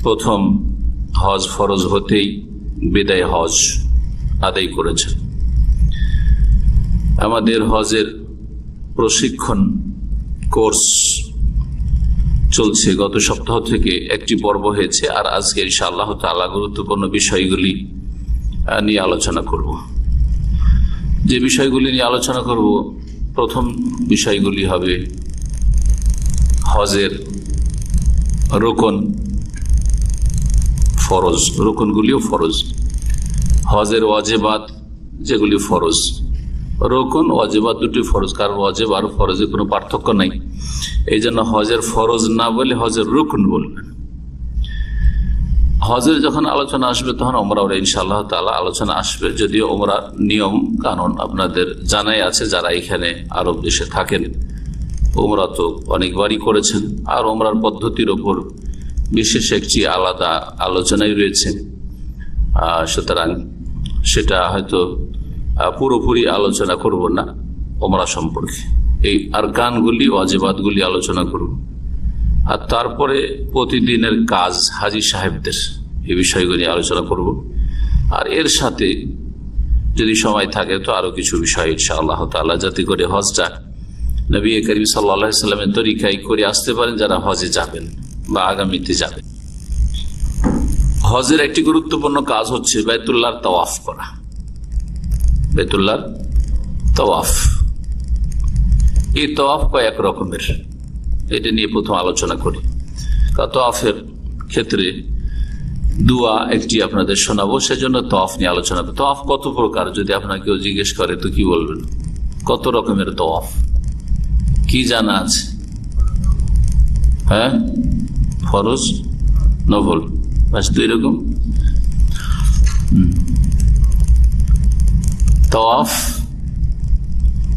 প্রথম হজ ফরজ হতেই বিদায় হজ আদায় করেছেন। আমাদের হজের প্রশিক্ষণ কোর্স চলছে, গত সপ্তাহ থেকে একটি পর্ব হয়েছে, আর আজকে ইনশাআল্লাহ তাআলা গুরুত্বপূর্ণ বিষয়গুলি নিয়ে আলোচনা করব। যে বিষয়গুলি নিয়ে আলোচনা করব, প্রথম বিষয়গুলি হবে হজের রুকন, ফরজ, রুকনগুলিও ফরজ, হজের ওয়াজিবাত যেগুলি ফরজ, রুকন ওয়াজিবাত দুটি ফরজ, কারণ ওয়াজিব আর ফরজে কোনো পার্থক্য নাই। এই জন্য হজের ফরজ না বলে হজের রুকন বলবেন। হজের যখন আলোচনা আসবে তখন ওমরা ইনশাআল্লাহ তাআলা আলোচনা আসবে, যদিও ওমরা নিয়ম কানুন আপনাদের জানাই আছে, যারা এখানে আরব দেশে থাকেন। ওমরা তো অনেকবারই করেছেন, আর ওমরার পদ্ধতির ওপর বিশেষ একটি আলাদা আলোচনাই রয়েছে, সুতরাং সেটা হয়তো পুরোপুরি আলোচনা করব না ওমরা সম্পর্কে। এই আরকানগুলি ওয়াজিবাতগুলি আলোচনা করব, আর তারপরে প্রতিদিনের কাজ হাজী সাহেবদের এই বিষয়গুলি আলোচনা করব, আর এর সাথে যদি সময় থাকে তো আরো কিছু বিষয় ইনশাআল্লাহ তাআলা, যাতে করে হজটা নবী করিম সাল্লাল্লাহু আলাইহি ওয়াসাল্লামের তরিকায় করে আসতে পারেন যারা হজে যাবেন বা আগামীতে যাবেন। হজের একটি গুরুত্বপূর্ণ কাজ হচ্ছে বাইতুল্লাহর তাওয়াফ করা। বাইতুল্লাহর তাওয়াফ, এই তাওয়াফ কয়েক রকমের, এটা নিয়ে প্রথম আলোচনা করি। তাওয়াফের ক্ষেত্রে দুয়া একটি আপনাদের শোনাবো, সেজন্য তাওয়াফ নিয়ে আলোচনা করব। তাওয়াফ কত প্রকার যদি আপনাকে কেউ জিজ্ঞেস করে তো কি বলবেন? কত রকমের তাওয়াফ কি জানা আছে? হ্যাঁ, ফরজ, নফল, বাস দুই রকম। তাওয়াফ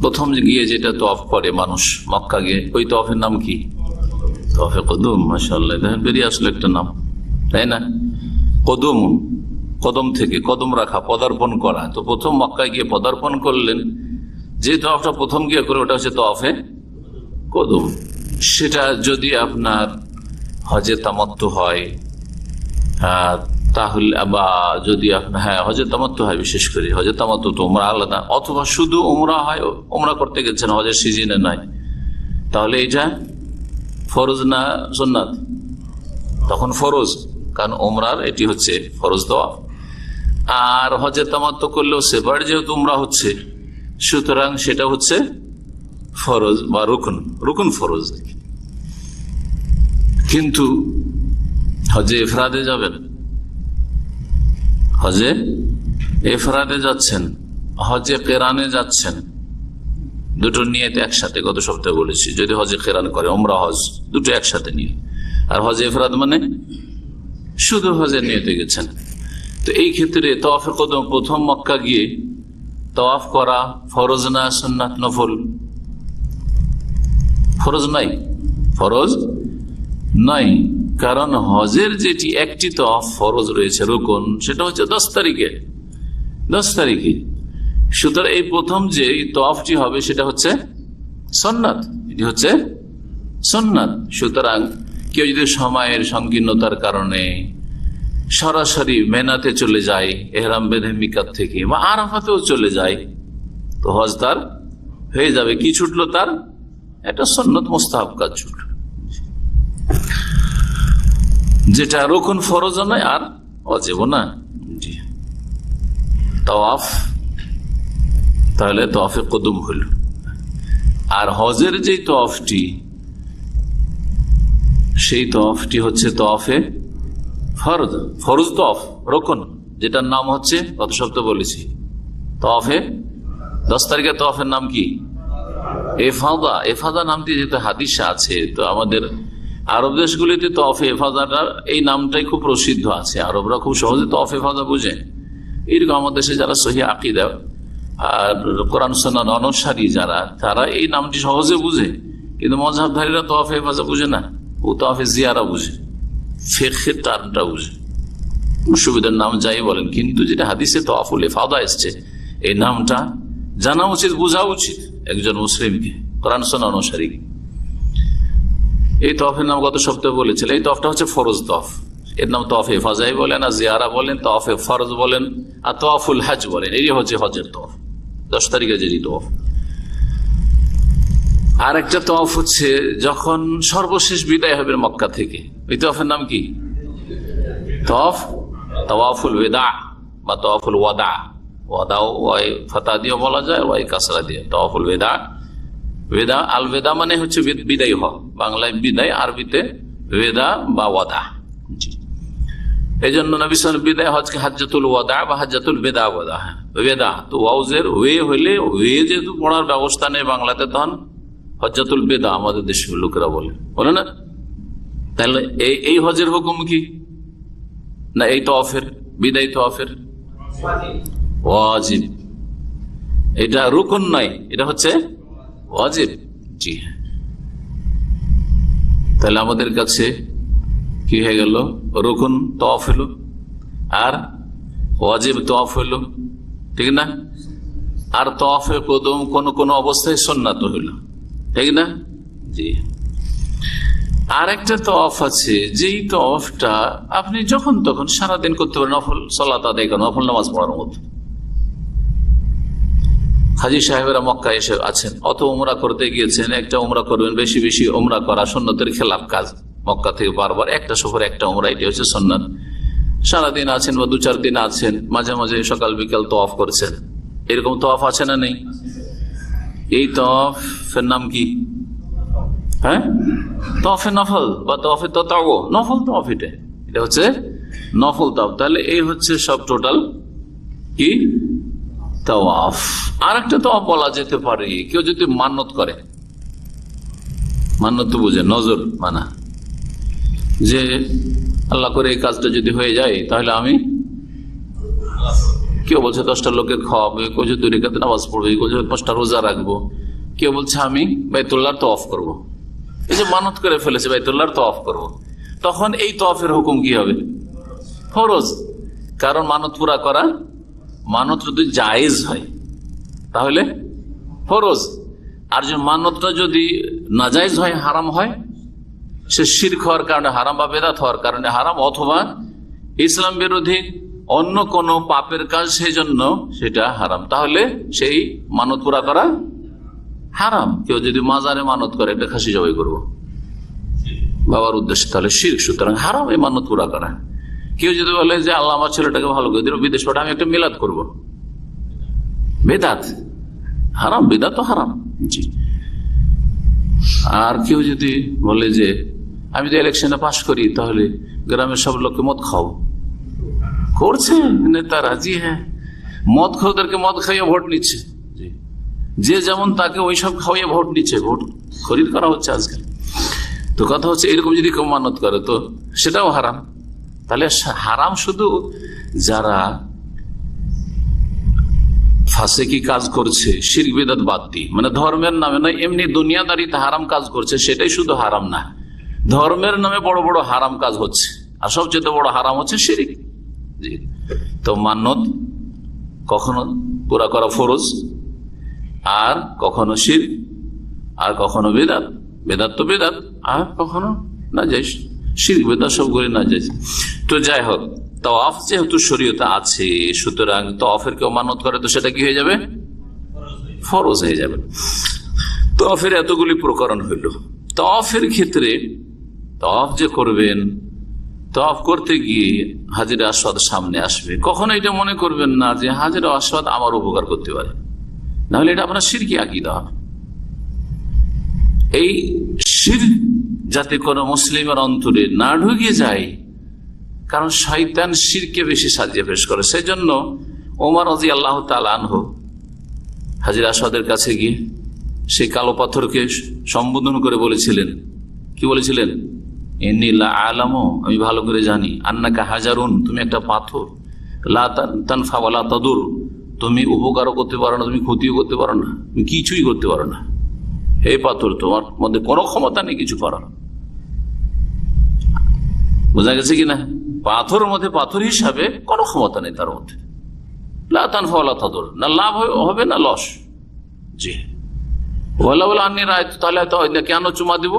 প্রথম গিয়ে যেটা তাওয়াফ করে মানুষ মক্কা গিয়ে, ওই তাওয়াফের নাম কি? তাওয়াফে কদম। মাশাআল্লাহ, দেখেন বেরিয়ে আসলো একটা নাম, তাই না? কদম, কদম থেকে কদম রাখা, পদার্পণ করা। তো প্রথম মক্কায় গিয়ে পদার্পণ করলেন, যে তাওয়াফটা প্রথম গিয়ে করে ওটা হচ্ছে তাওয়াফে কদম। সেটা যদি আপনার হজে তামাত্তু হয় তাহলে, বা যদি আপনার হজে তামাত্তু হয়, বিশেষ করে হজে তামাত্তু তো উমরা আলাদা, অথবা শুধু উমরা হয়, উমরা করতে গেছেন হজের সিজনে নয়, তাহলে এটা ফরজ না সুন্নাত? তখন ফরজ, কারণ উমরার এটি হচ্ছে ফরজ তাওয়াফ। আর হজে তামাত্তু করলেও সেবার যেহেতু উমরা হচ্ছে, সুতরাং সেটা হচ্ছে ফরজ বা রুকন, রুকন ফরজ। কিন্তু হজে ইফরাদে যাবেন, হজে ইফরাদে যাচ্ছেন, হজে কেরানে যাচ্ছেন, দুটো নিয়ত একসাথে, গত সপ্তাহে বলেছি, যদি হজে কেরান করে উমরা হজ দুটো একসাথে নিয়ে, আর হজে ইফরাদ মানে শুধু হজে নিয়তে গেছেন। তো এই ক্ষেত্রে তাওয়াফে কদম প্রথম মক্কা গিয়ে তাওয়াফ করা ফরজ না সুন্নাত নফল? ফরজ নাই, ফরজ নাই, কারণ হজের যেটি একটি তাওয়াফ ফরজ রয়েছে রুকন, সেটা হচ্ছে 10 তারিখে, 10 তারিখে। সুতরাং এই প্রথম যে তাওয়াফটি হবে সেটা হচ্ছে সুন্নাত, এটি হচ্ছে সুন্নাত। সুতরাং কেউ যদি সময়ের সংকীর্ণতার কারণে সরাসরি মেনাতে চলে যায়, এহরাম বেঁধে মিকাত থেকে, বা আরাফাতেও চলে যায়, তো হজ তার হয়ে যাবে। কি ছুটলো? তার একটা সুন্নত মুস্তাহাব কাজ ছুটলো, যেটা রুকন ফরজ নয় আর ওয়াজিব না। জি, তাওয়াফ তাহলে তাওয়াফে কদম হল। আর হজের যে তাওয়াফটি, সেই তাওয়াফটি হচ্ছে তাওয়াফে ফরজ, ফরজ তাওয়াফ রুকন, যেটার নাম হচ্ছে গত সপ্তাহে বলেছি তাওয়াফে 10 তারিখের তাওয়াফের নাম কি? এফাদা। এফাদা নামটি যেহেতু হাদিসে আছে, তো আমাদের আরব দেশগুলিতে তাওয়াফে এফাদাটার এই নামটাই খুব প্রসিদ্ধ আছে, আরবরা খুব সহজে তাওয়াফে এফাদা বুঝে। এরকম আমাদের দেশে যারা সহি আকীদা আর কোরআন সুন্নাহ অনুসারী যারা, তারা এই নামটি সহজে বুঝে, কিন্তু মাযহাবধারীরা তাওয়াফে এফাদা বুঝে না, ও তাওয়াফে জিয়ারা বুঝে, ফিকহের টার্মটা বুঝে। সুবিধার নাম যাই বলেন, কিন্তু যেটা হাদিসে তাওয়াফুল ইফাদা এসছে, এই নামটা জানা উচিত, বোঝা উচিত একজন মুসলিমকে, কোরআন সুন্নাহ অনুসারী। এই তাওয়াফের নাম গত সপ্তাহে বলেছিল, এই তাওয়াফটা হচ্ছে ফরজ তাওয়াফ। এর নাম তওয়াফে ফাজাই বলেন, আর জিয়ারা বলেন, তওয়াফে ফরজ বলেন, আর তওয়াফুল হজ বলেন। এই হচ্ছে হজের তওয়াফ, 10 তারিখে যে তওয়াফ। আর একটা তওয়াফ হচ্ছে যখন সর্বশেষ বিদায় হবে মক্কা থেকে, ওই তওয়াফের নাম কি? তওয়াফুল ওয়াদা বা তওয়াফুল ওয়াদা। ওয়াদাও ওয়াই ফাতা দিয়ে বলা যায়, ওয়াই কাসরা দিয়ে। তওয়াফুল ওয়াদা, ওয়াদা আল ওয়াদা মানে হচ্ছে বিদায় হওয়া, বাংলায় বিদায়, আরবিতে ওয়াদা বা ওয়াদা। এই জন্য নবী সাল্লাল্লাহু আলাইহি ওয়াসাল্লাম বিদায় হজকে হাজ্জাতুল ওয়াদা বা হাজ্জাতুল বেদা ওয়াদা। হ্যাঁ, ওয়াদা তো ওয়াউজের ওয়ে হইলে, ওয়ে যেহেতু পড়ার ব্যবস্থা নেই বাংলাতে, তখন হজ্জাতুল বেদা আমাদের দেশের লোকেরা বলে না। তাহলে এই হজের হুকুম কি না? এই তওয়াফের, বিদায় তওয়াফের ওয়াজিব। এটা রুকুন নয়, এটা হচ্ছে ওয়াজিব। জি হ্যাঁ, তাহলে আমাদের কাছে কি হয়ে গেল? রুকুন তওয়াফ হলো আর ওয়াজিব তওয়াফ হলো, ঠিক না? আর তওয়াফে কদম কোন অবস্থায় সুন্নাত হইল, ঠিক না? জি। আর একটা তওয়াফ আছে, যেই তওয়াফটা আপনি যখন তখন সারাদিন করতে পারেন, নফল সালাত আদায় করেন, নফল নামাজ পড়ার মতো। হাজী সাহেবেরা মক্কা এসে আছেন, অত উমরা করতে গিয়েছেন, একটা উমরা করবেন, বেশি বেশি উমরা করা সুন্নতের খেলাফ কাজ। মক্কা থেকে বারবার একটা সফর একটা উমরা, এটি হচ্ছে সুন্নাত। সারাদিন আছেন বা 2-4 দিন আছেন, মাঝে মাঝে সকাল বিকাল তওয়াফ করছেন, এরকম তওয়াফ আছে না নেই? এই তওয়াফের নাম কি? হ্যাঁ, তওয়াফে নফল বা তওয়াফে তাতাওয়ু, নফল তওয়াফ। এটা হচ্ছে নফল তওয়াফ। তাহলে এই হচ্ছে সব টোটাল কি তাওয়াফ। আর একটা তওয়াফ বলা যেতে পারে, কেউ যদি মান্নত করে, মান্নত তো বুঝে, নজর মানা, যে আল্লাহ করে এই কাজটা যদি হয়ে যায় তাহলে আমি, কেউ বলছে 10টা লোকের খাওয়াবে, কেউ যে 2 রাকাত নামাজ পড়বে, কেউ যে 5টা রোজা রাখবো, কেউ বলছে আমি বাইতুল্লাহর তওয়াফ করব। এই যে মানত করে ফেলেছে বাইতুল্লাহর তওয়াফ করব, তখন এই তওয়াফের হুকুম কি হবে? ফরজ। কারণ মানত পুরা করা, মানত যদি জায়েজ হয় তাহলে ফরজ। আর যে মানতটা যদি নাজায়েজ হয়, হারাম হয়, সে শিরক হওয়ার কারণে হারাম বা বেদাত হওয়ার কারণে হারাম, অথবা ইসলাম বিরোধী অন্য কোন পাপের কাজ, সেই জন্য সেটা হারাম, তাহলে সেই মানত পুরা করা হারাম। কেউ যদি মাজারে মানত করে, একটা খাসি জবাই করবো বাবার উদ্দেশ্যে, তাহলে শিরক, সুতরাং হারাম এই মানত পুরা করা। কেউ যদি বলে যে আল্লাহ আমার ছেলেটাকে ভালো করে দিল, বিদেশ পাঠা, আমি একটা মিলাদ করব, বেদাত, হারাম, বেদাত তো হারাম। জি। আর কেউ যদি বলে যে আমি তো ইলেকশনে পাশ করি, তাহলে গ্রামের সব লোককে মদ খাও, করছে নেতারা। জি হ্যাঁ, মদ খোরদেরকে মদ খাইয়ে ভোট নিচ্ছে, যে যেমন তাকে ওই সব খাওয়াইয়ে ভোট নিচ্ছে, ভোট খরিদ করা হচ্ছে আজকাল। তো কথা হচ্ছে, এরকম যদি কেউ মানত করে তো সেটাও হারাম। তাহলে হারাম শুধু যারা ফাসেকি কাজ করছে, শিরক বিদআত বাদ দিয়ে, মানে ধর্মের নামে নয়, এমনি দুনিয়াদারিতে হারাম কাজ করছে, সেটাই শুধু হারাম না, ধর্মের নামে বড় বড় হারাম কাজ হচ্ছে, আর সবচেয়ে বড় হারাম হচ্ছে শিরক। তো মান্নত কখনো পুরা করা ফরজ, আর কখনো শিরক, আর কখনো বেদাত, বেদাত তো বেদাত, আর কখনো নাজায়েজ, শিরক বেদাত সবগুলি নাজায়েজ। তো যাই হোক, তাওয়াফ যেহেতু শরীয়তে আছে, সুতরাং তাওয়াফের কেউ মানত করে তো সেটা কি হয়ে যাবে? ফরজ হয়ে যাবে। তাওয়াফের এতগুলি প্রকরণ হইল। তাওয়াফের ক্ষেত্রে তাওয়াফ যে করবেন, তাওয়াফ করতে গিয়ে হাজরে আসওয়াদ সামনে আসবে, কখনো এটা মনে করবেন না যে হাজরে আসওয়াদ আমার উপকার করতে পারে, নাহলে এটা আপনার শিরকি আকীদা হবে। এই শিরক যাতে কোনো মুসলিমের অন্তরে না ঢুকে যায়, কারণ শয়তান শিরকে বেশি সাজিয়ে পেশ করে। সেই জন্য ওমর রাদিয়াল্লাহু তাআলা আনহু হাজরে আসওয়াদের কাছে গিয়ে সেই কালো পাথরকে সম্বোধন করে বলেছিলেন, কি বলেছিলেন? ইন্নী লা আ'লামু, আমি ভালো করে জানি, আন্নাকা হাজারুন, তুমি একটা পাথর, লা তানফা ওয়া লা তাদুর, তুমি উপকারও করতে পারো না, তুমি ক্ষতিও করতে পারো না, তুমি কিছুই করতে পারো না। এই পাথর, তোমার মধ্যে কোনো ক্ষমতা নেই কিছু করার। বোঝা গেছে কিনা? পাথরের মধ্যে পাথর হিসাবে কোনো ক্ষমতা নেই তার মধ্যে। লা তানফা ওয়া লা তাদুর, না লাভ হবে না লস। জি, ওয়ালা ওয়ালা আন্নী রাআইতু, তাহলে কেন চুমা দিব?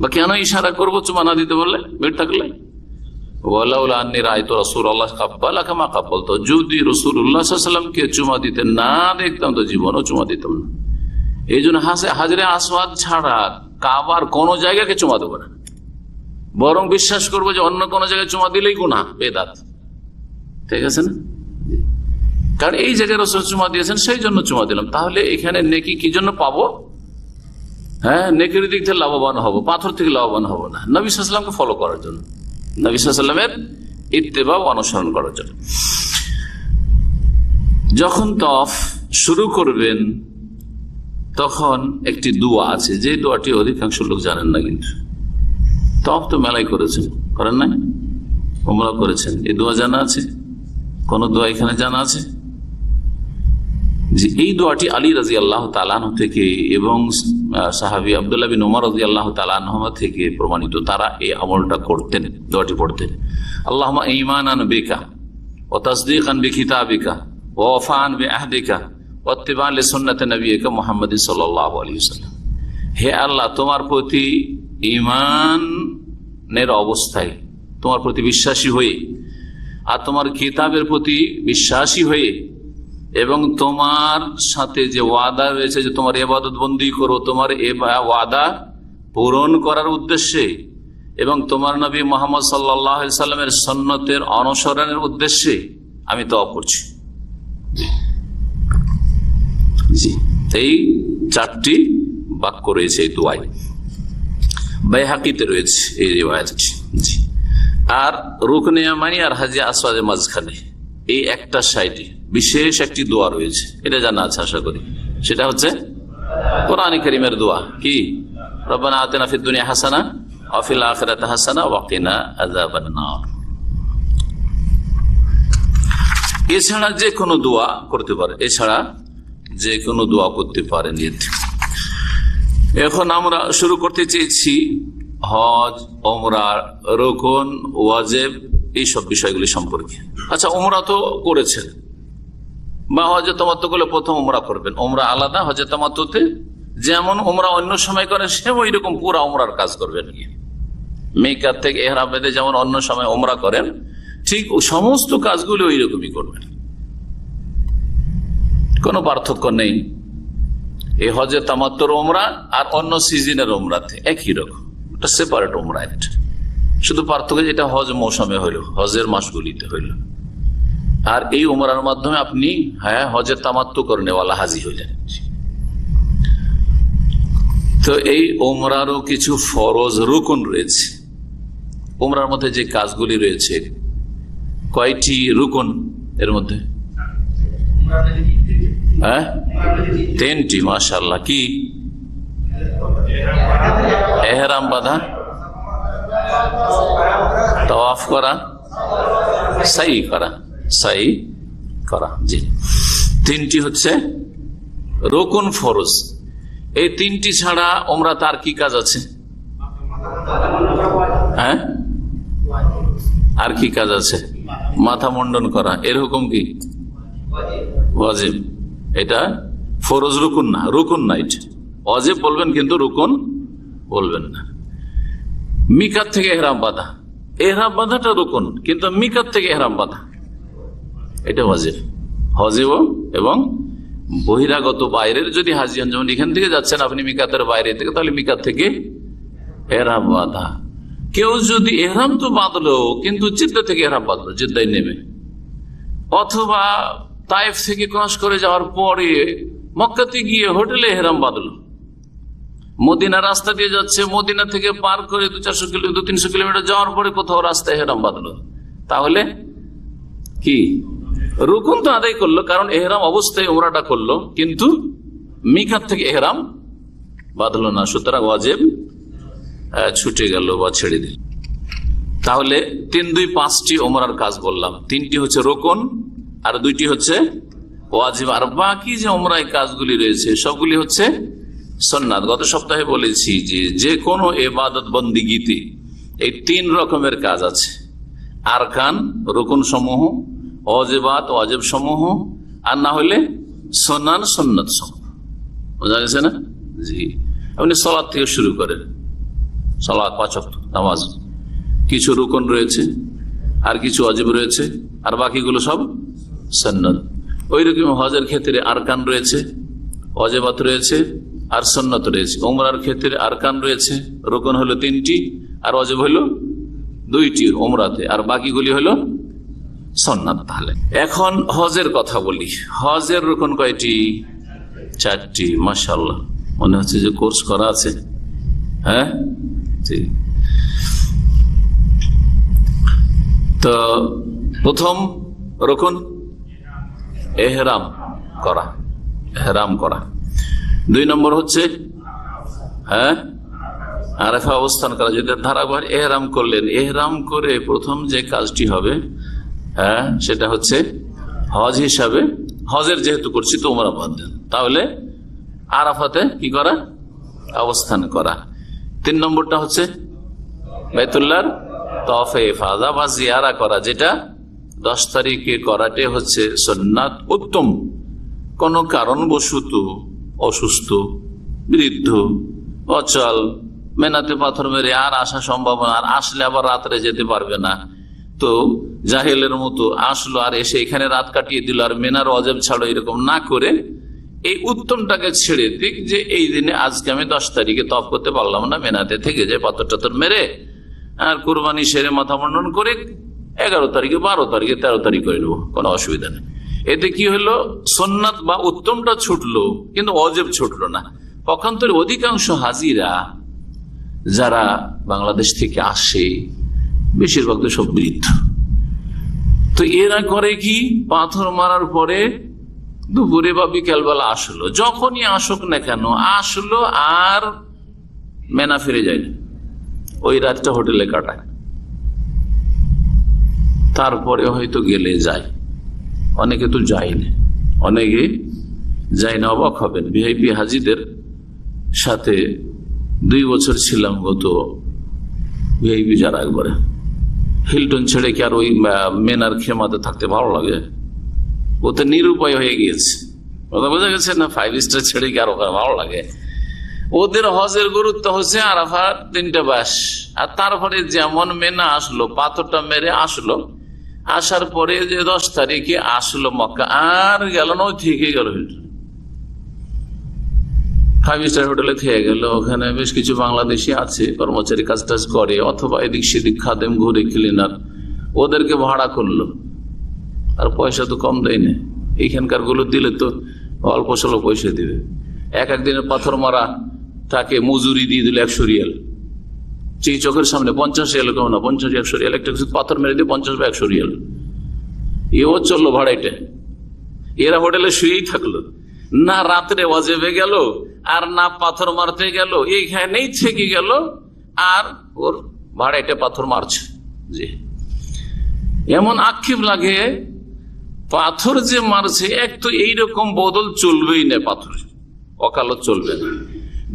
বা কেন ইশারা করবো চুমা না দিতে বললে ভিড় থাকলে? যদি রাসূলুল্লাহ সাল্লাল্লাহু আলাইহি ওয়াসাল্লামকে চুমা দিতে না দেখতাম তো জীবনও চুমা দিতাম না। এই জন্য হাজরে আসওয়াদ ছাড়া কাবার কোন জায়গাকে চুমা দেবো না, বরং বিশ্বাস করবো যে অন্য কোন জায়গায় চুমা দিলেই গুনাহ, বেদাত। ঠিক আছে না? কারণ এই জায়গায় রাসূল চুমা দিয়েছেন, সেই জন্য চুমা দিলাম। তাহলে এখানে নেকি কি জন্য পাবো? হ্যাঁ, নেকির দিক থেকে লাভবান হবো, পাথর থেকে লাভবান হবো না। নবী সাল্লাল্লাহু আলাইহি ওয়াসাল্লামকে ফলো করার জন্য, নবী সাল্লাল্লাহু আলাইহি ওয়াসাল্লামের ইত্তেবা অনুসরণ করার জন্য। যখন তওয়াফ শুরু করবেন তখন একটি দোয়া আছে, যে দোয়াটি অধিকাংশ লোক জানেন না। কিন্তু তওয়াফ তো মেলাই করেছেন, করেন নাই? উমরা করেছেন, এই দোয়া জানা আছে? কোন দোয়া এখানে জানা আছে? যে এই দোয়াটি আলী রাদিয়াল্লাহু তাআলা আনহু থেকে এবং সাহাবী আব্দুল্লাহ বিন উমর রাদিয়াল্লাহু তাআলা আনহুমা থেকে প্রমাণিত। তারা এই আমলটা করতেন, দোয়াটি পড়তেন। আল্লাহুম্মা ঈমানান বিকা ওয়া তাসদীকান বিকিতাবিকা ওয়া ওয়াফাআন বিআহদিকা ওয়া ইত্তিবাআন লিসুন্নাতি নবিয়িকা মুহাম্মাদিন সাল্লাল্লাহু আলাইহি ওয়াসাল্লাম। হে আল্লাহ, তোমার প্রতি ঈমানের অবস্থায়, তোমার প্রতি বিশ্বাসী হয়ে, আর তোমার কিতাবের প্রতি বিশ্বাসী হয়ে, এবং তোমার সাথে যে ওয়াদা রয়েছে যে তোমার ইবাদত বন্দি করো, তোমার ওয়াদা পূরণ করার উদ্দেশ্যে, এবং তোমার নবী মুহাম্মদ সাল্লাল্লাহু আলাইহি সাল্লামের সুন্নতের অনুসরণের উদ্দেশ্যে আমি তওয়াফ করছি। জি, এই চারটি বাক্য রয়েছে এই দোয়ায়, বাইহাকিতে রয়েছে এই রিওয়ায়াতটি। জি, আর রুকনে ইয়ামানি আর হাজে আসওয়াদের মাঝখানে এই একটা সাইডে বিশেষ একটি দোয়া রয়েছে, এটা জানা আছে আশা করি। সেটা হচ্ছে কোরআন কারীমের দোয়া। কি? রব্বানা আতিনা ফিদ দুনিয়া হাসানা ওয়া ফিল আখিরাতি হাসানা ওয়া কিনা আযাবান নার। এছাড়া যে কোনো দোয়া করতে পারে, এছাড়া যে কোনো দোয়া করতে পারে নিয়ত। এখন আমরা শুরু করতে চেয়েছি হজ, ওমরা, রুকুন, ওয়াজিব, এইসব বিষয়গুলি সম্পর্কে। আচ্ছা, ওমরা তো করেছেন বা হজে তামাত্তু করলে প্রথম ওমরা করবেন। ওমরা আলাদা, হজে তামাত্তুতে যেমন ওমরা অন্য সময় করেন সে ওই রকম পুরা ওমরার কাজ করবেন। মিকাত থেকে ইহরাম বেঁধে যেমন অন্য সময় ওমরা করেন, ঠিক সমস্ত কাজগুলি ওই রকমই করবেন, কোনো পার্থক্য নেই। এই হজে তামাত্তুর ওমরা আর অন্য সিজনের ওমরাতে একই রকম, এটা সেপারেট ওমরা। শুধু পার্থক্য যেটা হজ মৌসুমে হইল, হজের মাসগুলিতে হইল, আর এই ওমরার মাধ্যমে আপনি হজের তামাত্তু করনেওয়ালা হাজি হইলেন। তো এই ওমরারও কিছু ফরজ রুকুন রয়েছে। ওমরার মধ্যে যে কাজগুলি রয়েছে, কয়টি রুকুন এর মধ্যে? তিনটি। মাশাআল্লাহ। কি? ইহরাম বাঁধা, তাওয়াফ করা, সাই করা। জি, তিনটি হচ্ছে রুকুন ফরজ। এই তিনটি ছাড়া ওমরা তার কি কাজ আছে? আর কি কাজ আছে? মাথা মুন্ডন করা, এর হুকুম কি? ওয়াজিব। এটা ফরজ, রুকুন না। রুকুন না, এটা ওয়াজিব বলবেন কিন্তু রুকুন বলবেন না। মিকাত থেকে ইহরাম বাঁধা, ইহরাম বাঁধাটা রুকুন, কিন্তু মিকাত থেকে ইহরাম বাঁধা এটা ওয়াজিব। ওয়াজিব এবং বহিরাগত বাইরের যদি হাজি হন, যেমন এখান থেকে যাচ্ছেন আপনি মিকাতের বাইরে থেকে, তাহলে মিকাত থেকে ইহরাম বাঁধা। কেউ যদি ইহরাম তো বাঁধলো কিন্তু জিদ্দা থেকে ইহরাম বাঁধলো, জিদ্দায় নেমে, অথবা তায়েফ থেকে ক্রস করে যাওয়ার পরে মক্কাতে গিয়ে হোটেলে ইহরাম বাঁধলো, মদিনা রাস্তা দিয়ে যাচ্ছে, মদিনা থেকে পার করে 200-300 কিলোমিটার যাওয়ার পরে কোথাও রাস্তায় ইহরাম বাঁধলো, তাহলে কি? রুকুন তো আদায় করলো, কারণ ইহরাম অবস্থায় উমরাটা করলো, কিন্তু মিকাত থেকে ইহরাম বাঁধলো না, সুতরাং ওয়াজিব ছুটে গেল বা ছেড়ে দিল। তাহলে 3-2-5টি ওমরার কাজ বললাম, 3টি হচ্ছে রুকুন আর 2টি হচ্ছে ওয়াজিব। আর বাকি যে ওমরায় কাজগুলি রয়েছে সবগুলি হচ্ছে সুন্নাত। গত সপ্তাহে বলেছি যে কোনো ইবাদত বন্দিগিতে এই 3 রকমের কাজ আছে: আরকান, রুকুন সমূহ, ওয়াজিবাত, ওয়াজিব সমূহ, আর না হলে সুন্নান, সুন্নাত সমূহ। বোঝা গেছে না? জি, আপনি সালাত থেকে শুরু করেন, সালাত 5 ওয়াক্ত নামাজ, কিছু রুকন রয়েছে আর কিছু ওয়াজিব রয়েছে, আর বাকিগুলো সব সুন্নাত। ওইরকম হজের ক্ষেত্রে আরকান রয়েছে, ওয়াজিবাত রয়েছে আর সুন্নাত রয়েছে। উমরার ক্ষেত্রে আরকান রয়েছে, রুকন হলো 3টি আর ওয়াজিব হলো 2টি উমরাতে, আর বাকিগুলি হলো সুন্নাত। তাহলে এখন হজের কথা বলি। হজের রুকন কয়টি? 4টি। মাশাআল্লাহ, মনে হচ্ছে যে কোর্স করা আছে। হ্যাঁ, ঠিক। তো প্রথম রুকন এহরাম করা, এহরাম করা। 2 নম্বর হচ্ছে আরাফা অবস্থান করা। যদি ধারাবাহিক এহরাম করলেন, এহরাম করে প্রথম যে কাজটি হবে সেটা হচ্ছে হজ হিসাবে, হজের যেহেতু করছি তো উমরা বাদ দেন, তাহলে আরাফাতে কি করা? অবস্থান করা। 3 নম্বরটা হচ্ছে বাইতুল্লাহর তওয়াফে ইফাদা বা জিয়ারা করা, যেটা 10 তারিখে করাতে হচ্ছে সুন্নাত উত্তম। কোন কারণবশত অসুস্থ, বৃদ্ধ, অচল, মেনাতে পাথর মেরে আর আসা সম্ভব না, আর আসলে আবার রাত্রে যেতে পারবে না, তো জাহেলের মতো আসলো আর এসে এখানে রাত কাটিয়ে দিল, আর মেনার ওয়াজিব ছাড়ো, এরকম না করে এই উত্তমটাকে ছেড়ে দিক যে এই দিনে আজকে আমি 10 তারিখে তওয়াফ করতে পারলাম না, মেনাতে থেকে যায় পাথর টাথর মেরে আর কুরবানি সেরে মাথা মুন্ডন করে 11 তারিখে 12 তারিখে 13 তারিখ করে নেবো, কোনো অসুবিধা নেই। এতে কি হলো? সুন্নাত বা উত্তমটা ছুটলো কিন্তু ওয়াজিব ছুটলো না। পক্ষান্তরে অধিকাংশ হাজিরা যারা বাংলাদেশ থেকে আসে, বেশিরভাগ তো সব বৃদ্ধ, তো এরা করে কি, পাথর মারার পরে দুপুরে বা বিকেলবেলা আসলো, যখনই আসুক না কেন আসলো আর মেনা ফিরে যায় না, ওই রাতটা হোটেলে কাটায়, তারপরে হয়তো গেলে যায়, অনেকে তো যায় না, অনেকে যায় না। অবাক হবেন, ভিআইপি হাজিদের সাথে 2 বছর ছিলাম, গত ভিআইপি যারা, একবারে হিলটন ছেড়ে কি আর ওই মেনার খেমাতে থাকতে ভালো লাগে? ওতে নিরুপায় হয়ে গিয়েছে, বোঝা গেছে না? 5 স্টার ছেড়ে কি আর ওখানে ভালো লাগে? ওদের হজের গুরুত্ব হচ্ছে আরাফার 3টা বাস, আর তারপরে যেমন মেনা আসলো, পাথরটা মেরে আসলো, আসার পরে যে 10 তারিখে আসলো মক্কা, আর গেল না, ওই থেকে গেল হিলটন, 5 স্টার হোটেলে থেকে গেল। ওখানে বেশ কিছু বাংলাদেশি আছে, কর্মচারী কাজ টাজ করে, অথবা এদিক সেদিক খাদেম, ঘুরে ক্লিনার, ওদেরকে ভাড়া করলো, আর পয়সা তো কম দেয় না, এইখানকার গুলো দিলে তো অল্প স্বল্প পয়সা দিবে। এক দিনের পাথর মারা তাকে মজুরি দিয়ে দিল 100 রিয়াল, সেই চোখের সামনে 50 রিয়াল, কেমন না 50-100 রিয়াল, একটা পাথর মেরে দিয়ে 50 বা 100 রিয়াল, এও চললো ভাড়াইটা। এরা হোটেলে শুয়েই থাকলো, না রাত্রে ওয়াজিবে গেল আর না পাথর মারতে গেল, এইখানেই থেকে গেল, আর ওর ভাড়াইটা পাথর মারছে। জি, এমন আক্ষেপ লাগে, পাথর যে মারছে, এক তো এইরকম বদল চলবেই না, পাথর অকালত চলবে না।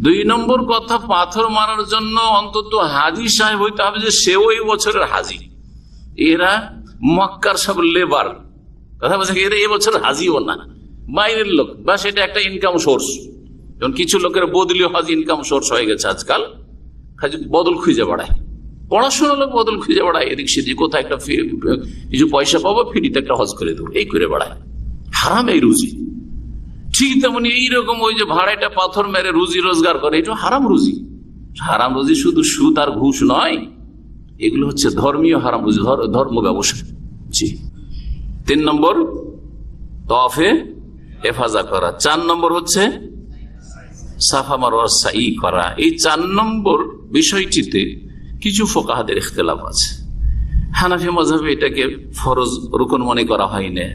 2 নম্বর কথা, পাথর মারার জন্য অন্তত হাজি সাহেব হইতে হবে, যে সেও এই বছরের হাজি। এরা মক্কার সব লেবার, কথা বলছে, এরা এই বছর হাজিও না, বাইরের লোক, বা সেটা একটা ইনকাম সোর্স। যেমন কিছু লোকের বদলি হজ ইনকাম সোর্স হয়ে গেছে আজকাল, বদল খুঁজে বেড়ায়, পড়াশোনা লোক বদল খুঁজে বেড়ায়, এদিক সেদিক কোথায় একটা কিছু পয়সা পাবো, ফ্রিতে একটা হজ করে দেবো, এই করে বেড়ায়, হারাম এই রুজি। ঠিক তেমনি এইরকম ওই যে ভাড়াটা পাথর মেরে রুজি রোজগার করে, এটা হারাম রুজি। হারাম রুজি শুধু সুদ আর ঘুষ নয়, এগুলো হচ্ছে ধর্মীয় হারাম রুজি, ধর্ম ব্যবসা। জি, 3 নম্বর তওয়াফে ইফাদা করা। 4 নম্বর হচ্ছে সাফা মারওয়া সাই করা। এই 4 নম্বর বিষয়টিতে কিছু ফুকাহাদের ইখতিলাফ আছে। হানাফি মাযহাবে এটাকে ফরজ রুকন মনে করা হয় না,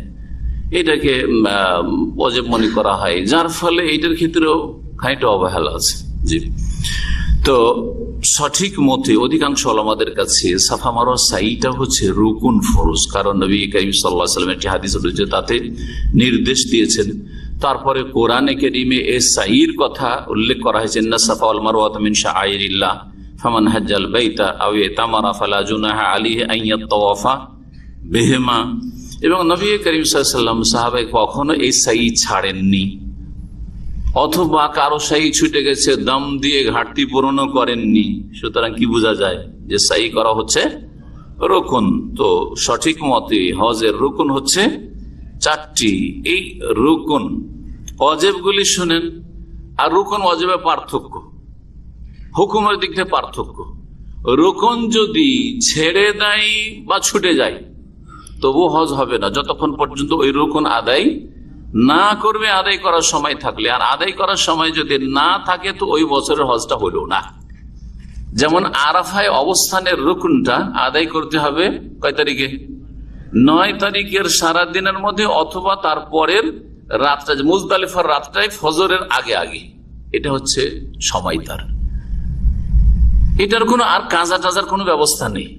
এটাকে ওয়াজিব মনে করা হয়, যার ফলে এটার ক্ষেত্রেও খানিকটা অবহেলা আছে। জি, তো সঠিক মতে অধিকাংশ ওলামাদের কাছে সাফা মারওয়া সাইটা হচ্ছে রুকুন ফরজ, কারণ নবী কারীম সাল্লাল্লাহু আলাইহি ওয়াসাল্লাম একটি হাদিস রয়েছে, তাতে নির্দেশ দিয়েছেন। তারপরে কোরআনে কারীমে এই সাইর কথা উল্লেখ করা হয়েছে, ইন্না সাফা ওয়াল মারওয়াতা মিন শাআইরিল্লাহ ফামান হাজ্জাল বাইতা আও ইতামারা ফালা জুনাহা আলাইহি আন ইয়াতাওয়াফা বিহিমা। এবং নবী করিম সাল্লাল্লাহু আলাইহি ওয়াসাল্লাম সাহাবায়ে কখনো এই সাই ছাড়েননি, অথবা কারো সাই ছুটে গেছে, দম দিয়ে ঘাটতি পূরণও করেননি, সুতরাং কি বোঝা যায় যে সাই করা হচ্ছে রুকুন। তো সঠিক মতে হজের রুকুন হচ্ছে 4টি। এই রুকুন ওয়াজিবগুলি শুনেন, আর রুকুন ওয়াজিবের পার্থক্য, হুকুমের দিক থেকে পার্থক্য। রুকুন যদি ছেড়ে দেয় বা ছুটে যায় তবু হজ হবে না, যতক্ষণ পর্যন্ত ওই রুকুন আদায় না করবে, আদায় করার সময় থাকলে। আর আদায় করার সময় যদি না থাকে তো ওই বছরের হজটা হলো না। যেমন আরাফায় অবস্থানের রুকুনটা আদায় করতে হবে কয় তারিখে? 9 তারিখের সারা দিনের মধ্যে, অথবা তার পরের রাতটা, মুজদালিফার রাতটাই ফজরের আগে আগে। এটা হচ্ছে সময় তার, এটার কোনো আর কাজা টাজার কোনো ব্যবস্থা নেই।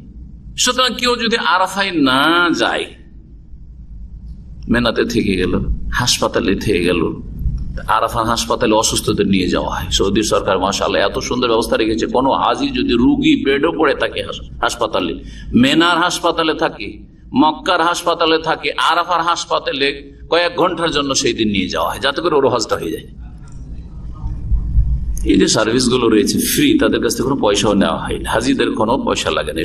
সুতরাং কেউ যদি আরাফায় না যায়, মেনাতে থেকে গেল, হাসপাতালে থেকে গেল, আরাফান হাসপাতালে অসুস্থদের নিয়ে যাওয়া হয়। সৌদি সরকার মাশাআল্লাহ এত সুন্দর ব্যবস্থা রেখেছে, কোনো হাজি যদি রুগী বেডও পড়ে থাকে হাসপাতালে, মেনার হাসপাতালে থাকে, মক্কার হাসপাতালে থাকে, আরাফার হাসপাতালে কয়েক ঘন্টার জন্য সেই দিন নিয়ে যাওয়া হয়, যাতে করে ওর হজটা হয়ে যায়। এই যে সার্ভিস গুলো রয়েছে ফ্রি, তাদের কাছ থেকে কোনো পয়সাও নেওয়া হয় না, হাজিদের কোনো পয়সা লাগে না।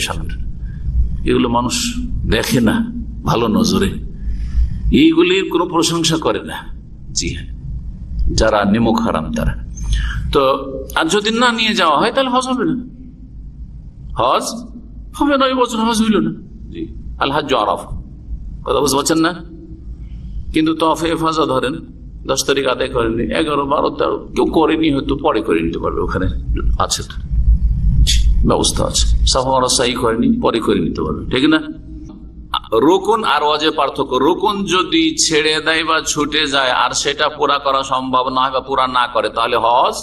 এগুলো মানুষ দেখে না ভালো নজরে, এইগুলির কোনো প্রশংসা করে না। জি হ্যাঁ, যারা নিমক হারাম তারা। তো আর যদি না নিয়ে যাওয়া হয় তাহলে হজ হবে না, হজ হবে না, ওই বছর হজ হইল না। জি, আল হাজ্জু আরাফা, কথা বুঝতে পারছেন না? কিন্তু তফে ফাজা ধরেন 10 তারিখ আদায় করেনি, 11, 12, 13 কেউ করেনি, হয়তো পরে করে নিতে পারবে, ওখানে আছে তো ব্যবস্থা আছে। সাফা মারা সাই করেনি, পরে করে নিতে পারবে, ঠিক না? রুকুন আর ওয়াজিব পার্থক্য। রুকুন যদি ছেড়ে দেয় বা ছুটে যায় আর সেটা পুরা করা সম্ভব না হয় বা পুরা না করে তাহলে হজ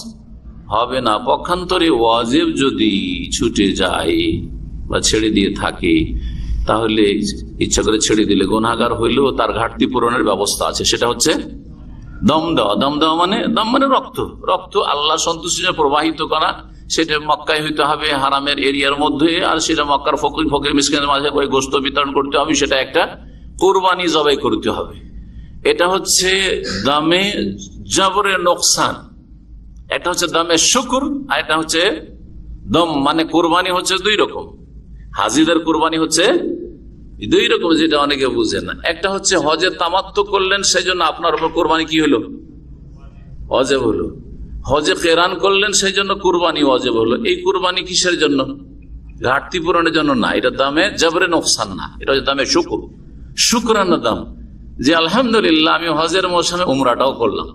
হবে না। পক্ষান্তরে ওয়াজিব যদি ছুটে যায় বা ছেড়ে দিয়ে থাকে তাহলে ইচ্ছা করে ছেড়ে দিলে গুনাহগার হইলেও তার ঘাটতি পূরণের ব্যবস্থা আছে, সেটা হচ্ছে দম দেওয়া। দম দেওয়া মানে, দম মানে রক্ত, রক্ত আল্লাহ সন্তুষ্টিতে প্রবাহিত করা। সেটা মক্কায় হইতে হবে, হারামের এরিয়ার মধ্যে, আর সেটা মক্কার ফকির মিসকিনের মাঝে ওই গোশত বিতরণ করতে হবে, সেটা একটা কুরবানি জবাই করতে হবে। এটা হচ্ছে দামে জবরে নোকসান, একটা হচ্ছে দামে শুকুর, আর এটা হচ্ছে দম মানে কুরবানি হচ্ছে 2 রকম। হাজিদের কুরবানি হচ্ছে 2 রকম, যেটা অনেকে বুঝে না। একটা হচ্ছে হজে তামাত্তু করলেন, সেই জন্য আপনার উপর কুরবানি কি হলো? ওয়াজিব হলো। হজে কেরান করলেন, সেই জন্য কুরবানি ওয়াজিব হলো। এই কুরবানি কিসের জন্য? ঘাটতি পূরণের জন্য না, এটা দামে জবরে নোকসান না, এটা হচ্ছে দামে শুকুর, শুকরানা দাম। যে আলহামদুলিল্লাহ আমি হজের মৌসুমে উমরাটাও করলাম,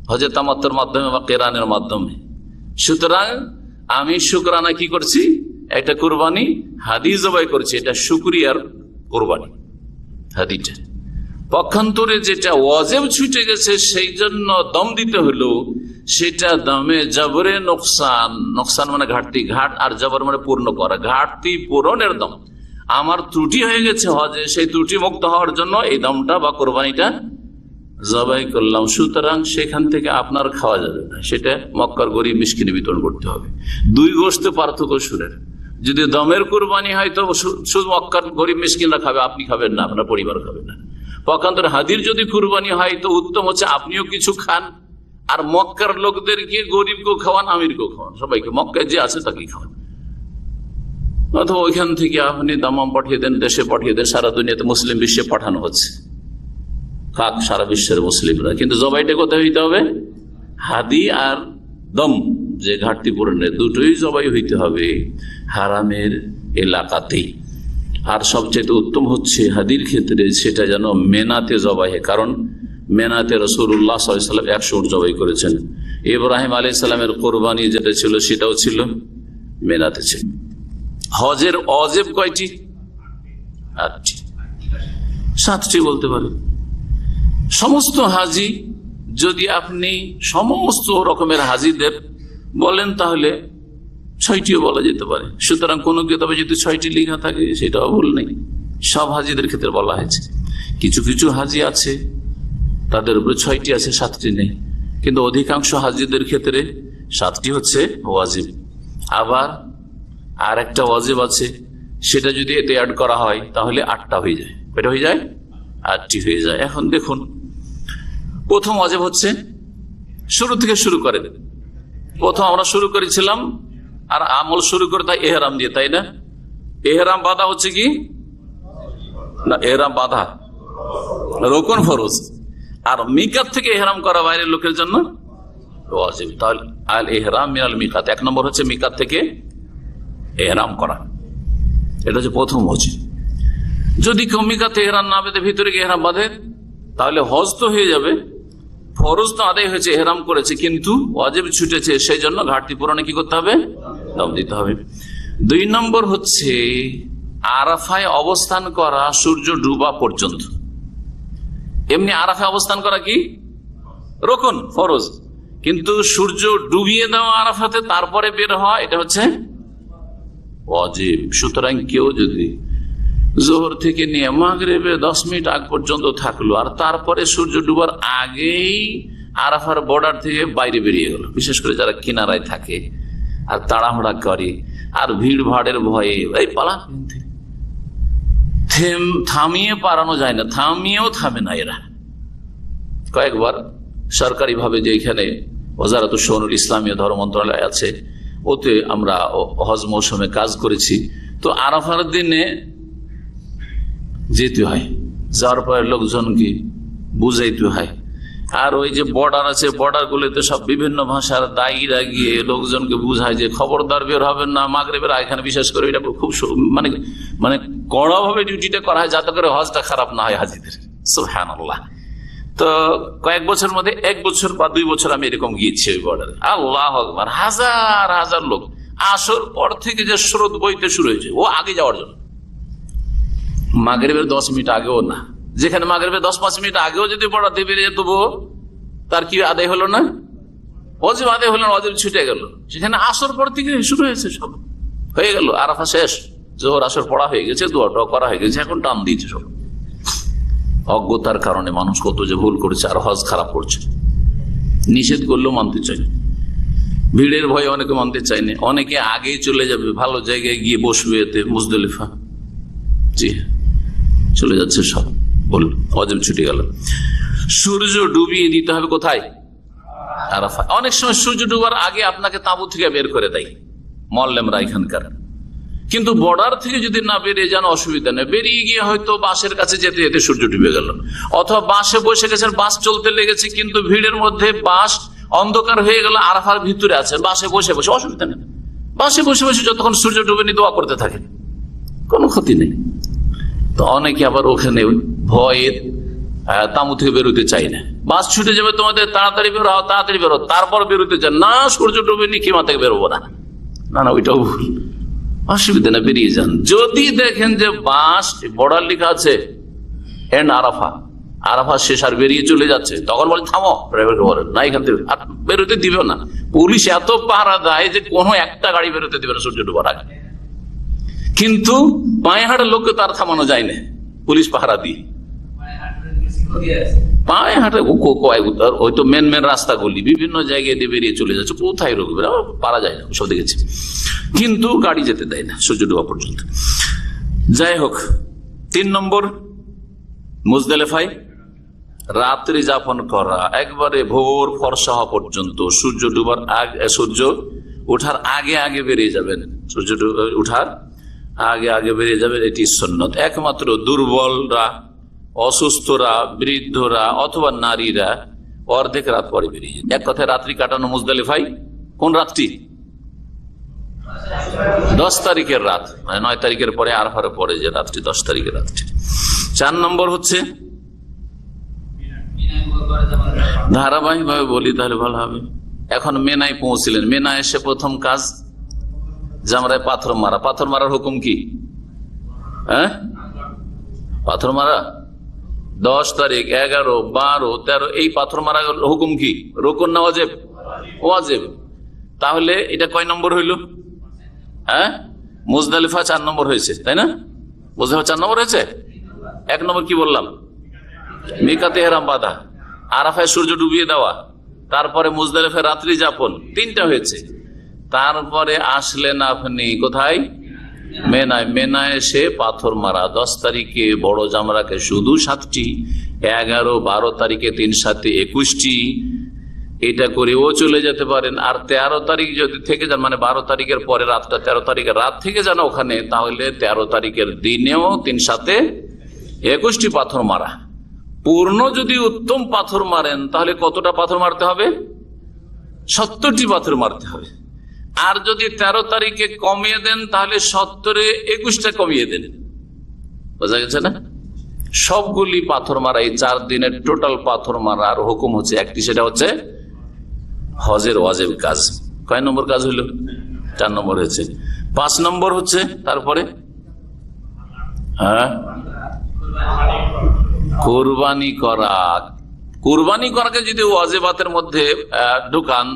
হজে তামাত্তুর মাধ্যমে বা কেরানের মাধ্যমে, সুতরাং আমি শুকরানা কি করছি? একটা কুরবানি হাদি জবাই করছি, এটা শুকরিয়ার কুরবানি হাদিটা। পক্ষান্তরে যেটা ওয়াজিব ছুটে গেছে সেই জন্য দম দিতে হলো, সেটা দামে জবরে নোকসান। নোকসান মানে ঘাটতি, ঘাট, আর জবর মানে পূর্ণ করা, ঘাটতি পূরণের দম। আমার ত্রুটি হয়ে গেছে হজে, সেই ত্রুটি মুক্ত হওয়ার জন্য এই দমটা বা কোরবানিটা জবাই করলাম। সুতরাং সেখান থেকে আপনার খাওয়া যাবে না, সেটা মক্কার গরিব মিসকিনে বিতরণ করতে হবে। 2 গোশতে পার্থক্য সুরের। যদি দমের কোরবানি হয় তো শুধু মক্কার গরিব মিসকিনরা খাবে, আপনি খাবেন না, আপনার পরিবার খাবে না। পক্ষান্তরে হাদির যদি কুরবানি হয় তো উত্তম হচ্ছে আপনিও কিছু খান, আর মক্কার লোকদেরকে, গরিবকেও খাওয়ান, আমিরকেও খাওয়ান, সবাইকে, মক্কায় যে আছে তাকেই খাওয়ান। অথবা ওইখান থেকে আপনি দামাম পাঠিয়ে দেন, দেশে পাঠিয়ে দেন, সারা দুনিয়াতে মুসলিম বিশ্বে পাঠানো হচ্ছে, খাক সারা বিশ্বের মুসলিমরা। কিন্তু জবাইটা কোথায় হইতে হবে? হাদি আর দম, যে ঘাটতি পূরণের, দুটোই জবাই হইতে হবে হারামের এলাকাতেই। আর সবচেয়ে উত্তম হচ্ছে হাদির ক্ষেত্রে সেটা যেন মেনাতে জবাই হয়, কারণ মেনাতে রাসূলুল্লাহ সাল্লাল্লাহু আলাইহি ওয়াসাল্লাম 100 উট জবাই করেছেন। ইব্রাহিম আলাইহিস সালামের কোরবানি যেটা ছিল সেটাও ছিল মেনাতে ছিল। হজের ওয়াজিব কয়টি? 8টি, 7টি বলতে পারেন। সমস্ত হাজি, যদি আপনি সমস্ত রকমের হাজিদের বলেন তাহলে 6টিও বলা যেতে পারে। সুতরাং কোন কিতাবে যদি 6টি লেখা থাকে সেটাও ভুল নেই, সব হাজিদের ক্ষেত্রে বলা হয়েছে। কিছু কিছু হাজি আছে তাদের উপরে 6টি আছে, 7টি নেই, কিন্তু অধিকাংশ হাজিদের ক্ষেত্রে 7টি হচ্ছে ওয়াজিব। আবার আর একটা ওয়াজিব আছে, সেটা যদি এতে অ্যাড করা হয় তাহলে 8টা হয়ে যায়। এটা হয়ে যায় 8টি হয়ে যায়। এখন দেখুন, প্রথম ওয়াজিব হচ্ছে শুরু থেকে শুরু করেন। প্রথম আমরা শুরু করেছিলাম আর আমল শুরু করে তাই এহরাম দিয়ে, তাই না? এহরাম বাঁধা হচ্ছে কি না? এহরাম বাঁধা রুকন ফরজ, আর মিকাত থেকে এহরাম করা বাইরের লোকের জন্য ওয়াজিব। তাহলে আল এহরাম মিনাল মিকাত, এক নম্বর হচ্ছে মিকাত থেকে এহরাম করা, এটা হচ্ছে প্রথম ওয়াজিব। যদি কেউ মিকাতে এহরাম না বেঁধে ভিতরে গিয়ে এহরাম বাঁধে তাহলে হজ তো হয়ে যাবে, ফরজ তো আদায় হয়েছে, এহরাম করেছে, কিন্তু ওয়াজিব ছুটেছে, সেই জন্য ঘাটতি পূরণে কি করতে হবে? দাম দিতে হবে। 2 নম্বর হচ্ছে আরাফায় অবস্থান করা সূর্য ডুবা পর্যন্ত। এমনি আরাফায় অবস্থান করা কি রুকন ফরজ, কিন্তু সূর্য ডুবিয়ে দেওয়া আরাফাতে তারপরে বের হয় এটা হচ্ছে ওয়াজিব। সুতরাং কেউ যদি জোহর থেকে নিয়ে মাগরিবে 10 মিনিট আগ পর্যন্ত থাকলো আর তারপরে সূর্য ডুবার আগেই আরাফার বর্ডার থেকে বাইরে বেরিয়ে গেল, বিশেষ করে যারা কিনারায় থাকে আর তাড়াহুড়া করে আর ভিড় ভাড়ের ভয়ে এই পালা, থামিয়ে পারানো যায় না, থামিয়েও থামে না এরা। কয়েকবার সরকারি ভাবে যে এখানে ওজারাতুশ শুউনুল ইসলামিয়া ধর্ম মন্ত্রণালয় আছে, ওতে আমরা হজ মৌসুমে কাজ করেছি। তো আরাফার দিনে যেতে হয়, যাওয়ার পরে লোকজনকে বুঝাইতে হয়, আর ওই যে বর্ডার আছে বর্ডার গুলোতে সব বিভিন্ন ভাষার দায়ীরা গিয়ে লোকজনকে বুঝায় যে খবরদার বের হবেন না মাগরিবের, এখানে বিশেষ করে এটা খুব মানে মানে কড়া ভাবে ডিউটিটা করা হয় যাতে করে হজটা খারাপ না হয় হাজিদের। সুবহানাল্লাহ। তো কয়েক বছর মধ্যে 1 বছর বা 2 বছর আমি এরকম গিয়েছি ওই বর্ডারে। আল্লাহু আকবার, হাজার হাজার লোক, আসর পর থেকে যে স্রোত বইতে শুরু হয়েছে ও আগে যাওয়ার জন্য, মাগরিবের 10 মিনিট আগেও না, যেখানে মাগরিবের 10-5 মিনিট আগেও যদি বর্ডার দিয়ে বেরিয়ে তবুও তার কি আদায় হলো না? ওয়াজিব আদায় হলো না, ওয়াজিব ছুটে গেল। সেখানে আসর পর থেকে শুরু হয়েছে, সব হয়ে গেল, আরাফা শেষ, জোহর আসর পড়া হয়ে গেছে, দোয়াটাও করা হয়ে গেছে, এখন টান দিয়েছে সব। অজ্ঞতার কারণে মানুষ কত যে ভুল করেছে আর হজ খারাপ করছে। নিষেধ করলেও মানতে চাই, ভিড়ের ভয়ে অনেকে মানতে চায় না, অনেকে আগেই চলে যাবে, ভালো জায়গায় গিয়ে বসবে এতে মুজদলিফা, জি চলে যাচ্ছে সব, বল ওয়াজিব ছুটে গেল। সূর্য ডুবিয়ে দিতে হবে কোথায়? আরাফা। অনেক সময় সূর্য ডুবার আগে আপনাকে তাঁবু থেকে বের করে দেয় মোয়াল্লেমরা এখানকার, কিন্তু বর্ডার থেকে যদি না বেরিয়ে যান অসুবিধা নেই, বেরিয়ে গিয়ে হয়তো বাসের কাছে যেতে যেতে সূর্য ডুবে গেল, অথবা বাসে বসে গেছেন, বাস চলতে লেগেছে কিন্তু ভিড়ের মধ্যে বাস অন্ধকার হয়ে গেল, আরাফার ভিতরে আছেন, বাসে বসে বসে অসুবিধা নেই, বাসে বসে বসে যতক্ষণ সূর্য ডুবেনি দোয়া করতে থাকেন, কোনো ক্ষতি নেই। তো অনেকে আবার ওখানে ভয়ে তাঁবু থেকে বেরোতে চাই না, বাস ছুটে যাবে তোমাদের, তাড়াতাড়ি বেরো, তাড়াতাড়ি বেরো, তারপর বেরোতে চান না, সূর্য ডুবেনি খিমা থেকে বেরোবো না, না না ওইটাও ভুল, অসুবিধা না, বেরিয়ে যান। যদি দেখেন যে বাস বর্ডার লেখা আছে এন্ড আরাফা, আরাফা শেষ আর বেরিয়ে চলে যাচ্ছে, তখন বলে থামো, ড্রাইভারকে বলেন না এখান থেকে, আর বেরোতে দিবেও না। পুলিশ এত পাহারা দেয় যে কোনো একটা গাড়ি বেরোতে দিবে না সূর্য ডুবার আগে, কিন্তু পায়ে হাঁটার লোককে তার থামানো যায় না, পুলিশ পাহারা দিয়ে পায়ে হাঁটে ওই তো মেন রাস্তাগুলি বিভিন্ন জায়গায় দিয়ে বেরিয়ে চলে যাচ্ছে, কোথায় রোকবে, পারা যায় না, সব দেখেছি, কিন্তু গাড়ি যেতে দেয় না সূর্য ডোবা পর্যন্ত। যাই হোক, 3 নম্বর মুজদালিফায় রাত্রি যাপন করা, একবারে ভোর ফর্সা হওয়া পর্যন্ত, সূর্য ডুবার আগে, সূর্য ওঠার আগে আগে বেরিয়ে যাবেন, সূর্য ওঠার আগে আগে বেরিয়ে যাবেন, এটি সুন্নত। একমাত্র দুর্বলরা, অসুস্থরা, বৃদ্ধরা অথবা নারীরা অর্ধেক রাত পরে বেরিয়ে যায়। এক কথায় রাত্রি কাটানো মুজদালিফায় কোন রাত্রি? 10 তারিখের রাত, মানে 9 তারিখের পরে আরাফার পরে যে রাত্রি, 10 তারিখের রাত্রি। 4 নম্বর হচ্ছে, ধারাবাহিক ভাবে বলি তাহলে ভালো হবে, এখন মেনায় পৌঁছলেন, মেনায় এসে প্রথম কাজ জামরায় পাথর মারা। পাথর মারার হুকুম কি? হ্যাঁ, পাথর মারা 10 তারিখ, 11, 12, 13 এই পাথর মারা হুকুম কি? রুকুন না ওয়াজিব? ওয়াজিব। তাহলে এটা কয় নম্বর হইল? হ্যাঁ, মুজদালিফা 4 নম্বর হয়েছে, তাই না? মুজদালিফা 4 নম্বর হয়েছে। 1 নম্বর কি বললাম? মিকাতে ইহরাম বাঁধা, আরাফায় সূর্য ডুবিয়ে দেওয়া, তারপরে মুজদালিফায় রাত্রি যাপন, 3টা হয়েছে। তারপরে আসলেন আপনি কোথায়? মেনায়। মেনায় এসে পাথর মারা 10 তারিখে বড় জামরাকে শুধু 7টি, 11, 12 তারিখে 3 7 21টি, এটা করেও চলে যেতে পারেন। আর 13 তারিখ যদি থেকে যান, মানে 12 তারিখের পরে রাতটা 13 তারিখের রাত থেকে যান ওখানে, তাহলে 13 তারিখের দিনেও 3 সাথে 21টি পাথর মারা। পূর্ণ যদি উত্তম পাথর মারেন তাহলে কতটা পাথর মারতে হবে? 70টি পাথর মারতে হবে। আর যদি 13 তারিখে কমিয়ে দেন তাহলে 70-এ 21টা কমিয়ে দেন। বোঝা গেছে না? সবগুলি পাথর মারা, এই 4 দিনের টোটাল পাথর মারার হুকুম হচ্ছে একটি, সেটা হচ্ছে হজের ওয়াজিব কাজ। কয় নম্বর কাজ হইল? 4 নম্বর হয়েছে। 5 নম্বর হচ্ছে তারপরে কুরবানি করা। কুরবানি করাকে যদি ওয়াজিবাতের মধ্যে ঢুকান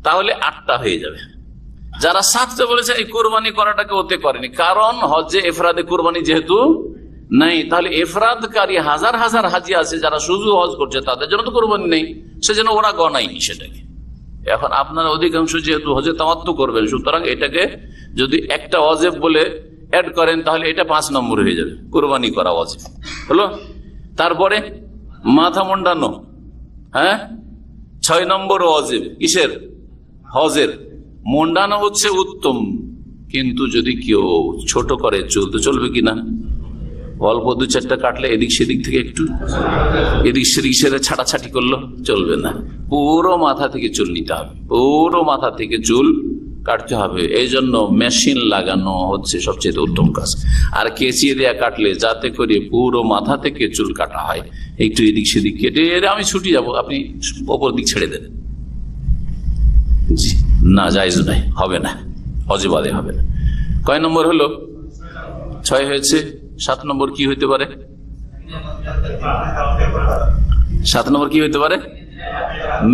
তাহলে 8টা হয়ে যাবে। যারা 7টা বলেছে এই কুরবানি করাটাকে ওতে করেনি, কারণ হজে এফরাদে কুরবানি যেহেতু নাই, তাহলে এফরাদকারী হাজার হাজার হাজি আছে যারা শুধু হজ করছে, তাদের জন্য তো কুরবানি নেই, সেজন্য ওরা গণায়নি সেটাকে। এখন আপনারা অধিকাংশ যেহেতু হজে তামাত্তু করবেন, সুতরাং এটাকে যদি একটা ওয়াজিব বলে অ্যাড করেন তাহলে এটা 5 নম্বর হয়ে যাবে, কুরবানি করা ওয়াজিব হলো। তারপরে মাথা মুন্ডানো, 6 নম্বর ওয়াজিব। কিসের? হজের। মুন্ডানো হচ্ছে উত্তম, কিন্তু যদি কেউ ছোট করে চুল তো চলবে কিনা? অল্প 2-4টা কাটলে এদিক সেদিক থেকে একটু এদিক সেদিক সেরে ছাটাছাটি করলো চলবে না, পুরো মাথা থেকে চুল নিতে হবে, পুরো মাথা থেকে চুল কাটতে হবে। এই জন্য মেশিন লাগানো হচ্ছে সবচেয়ে উত্তম কাজ। আর কেচিয়ে দেয়া কাটলে যাতে করে পুরো মাথা থেকে চুল কাটা হয়, একটু এদিক সেদিক কেটে আমি ছুটি যাব, আপনি ওপর দিক ছেড়ে দেন, জি না, জায়েজ নাই, হবে না, অজিবাদে হবে না। কয় নম্বর হলো? 6 হয়েছে। 7 নম্বর কি হইতে পারে? 7 নম্বর কি হইতে পারে?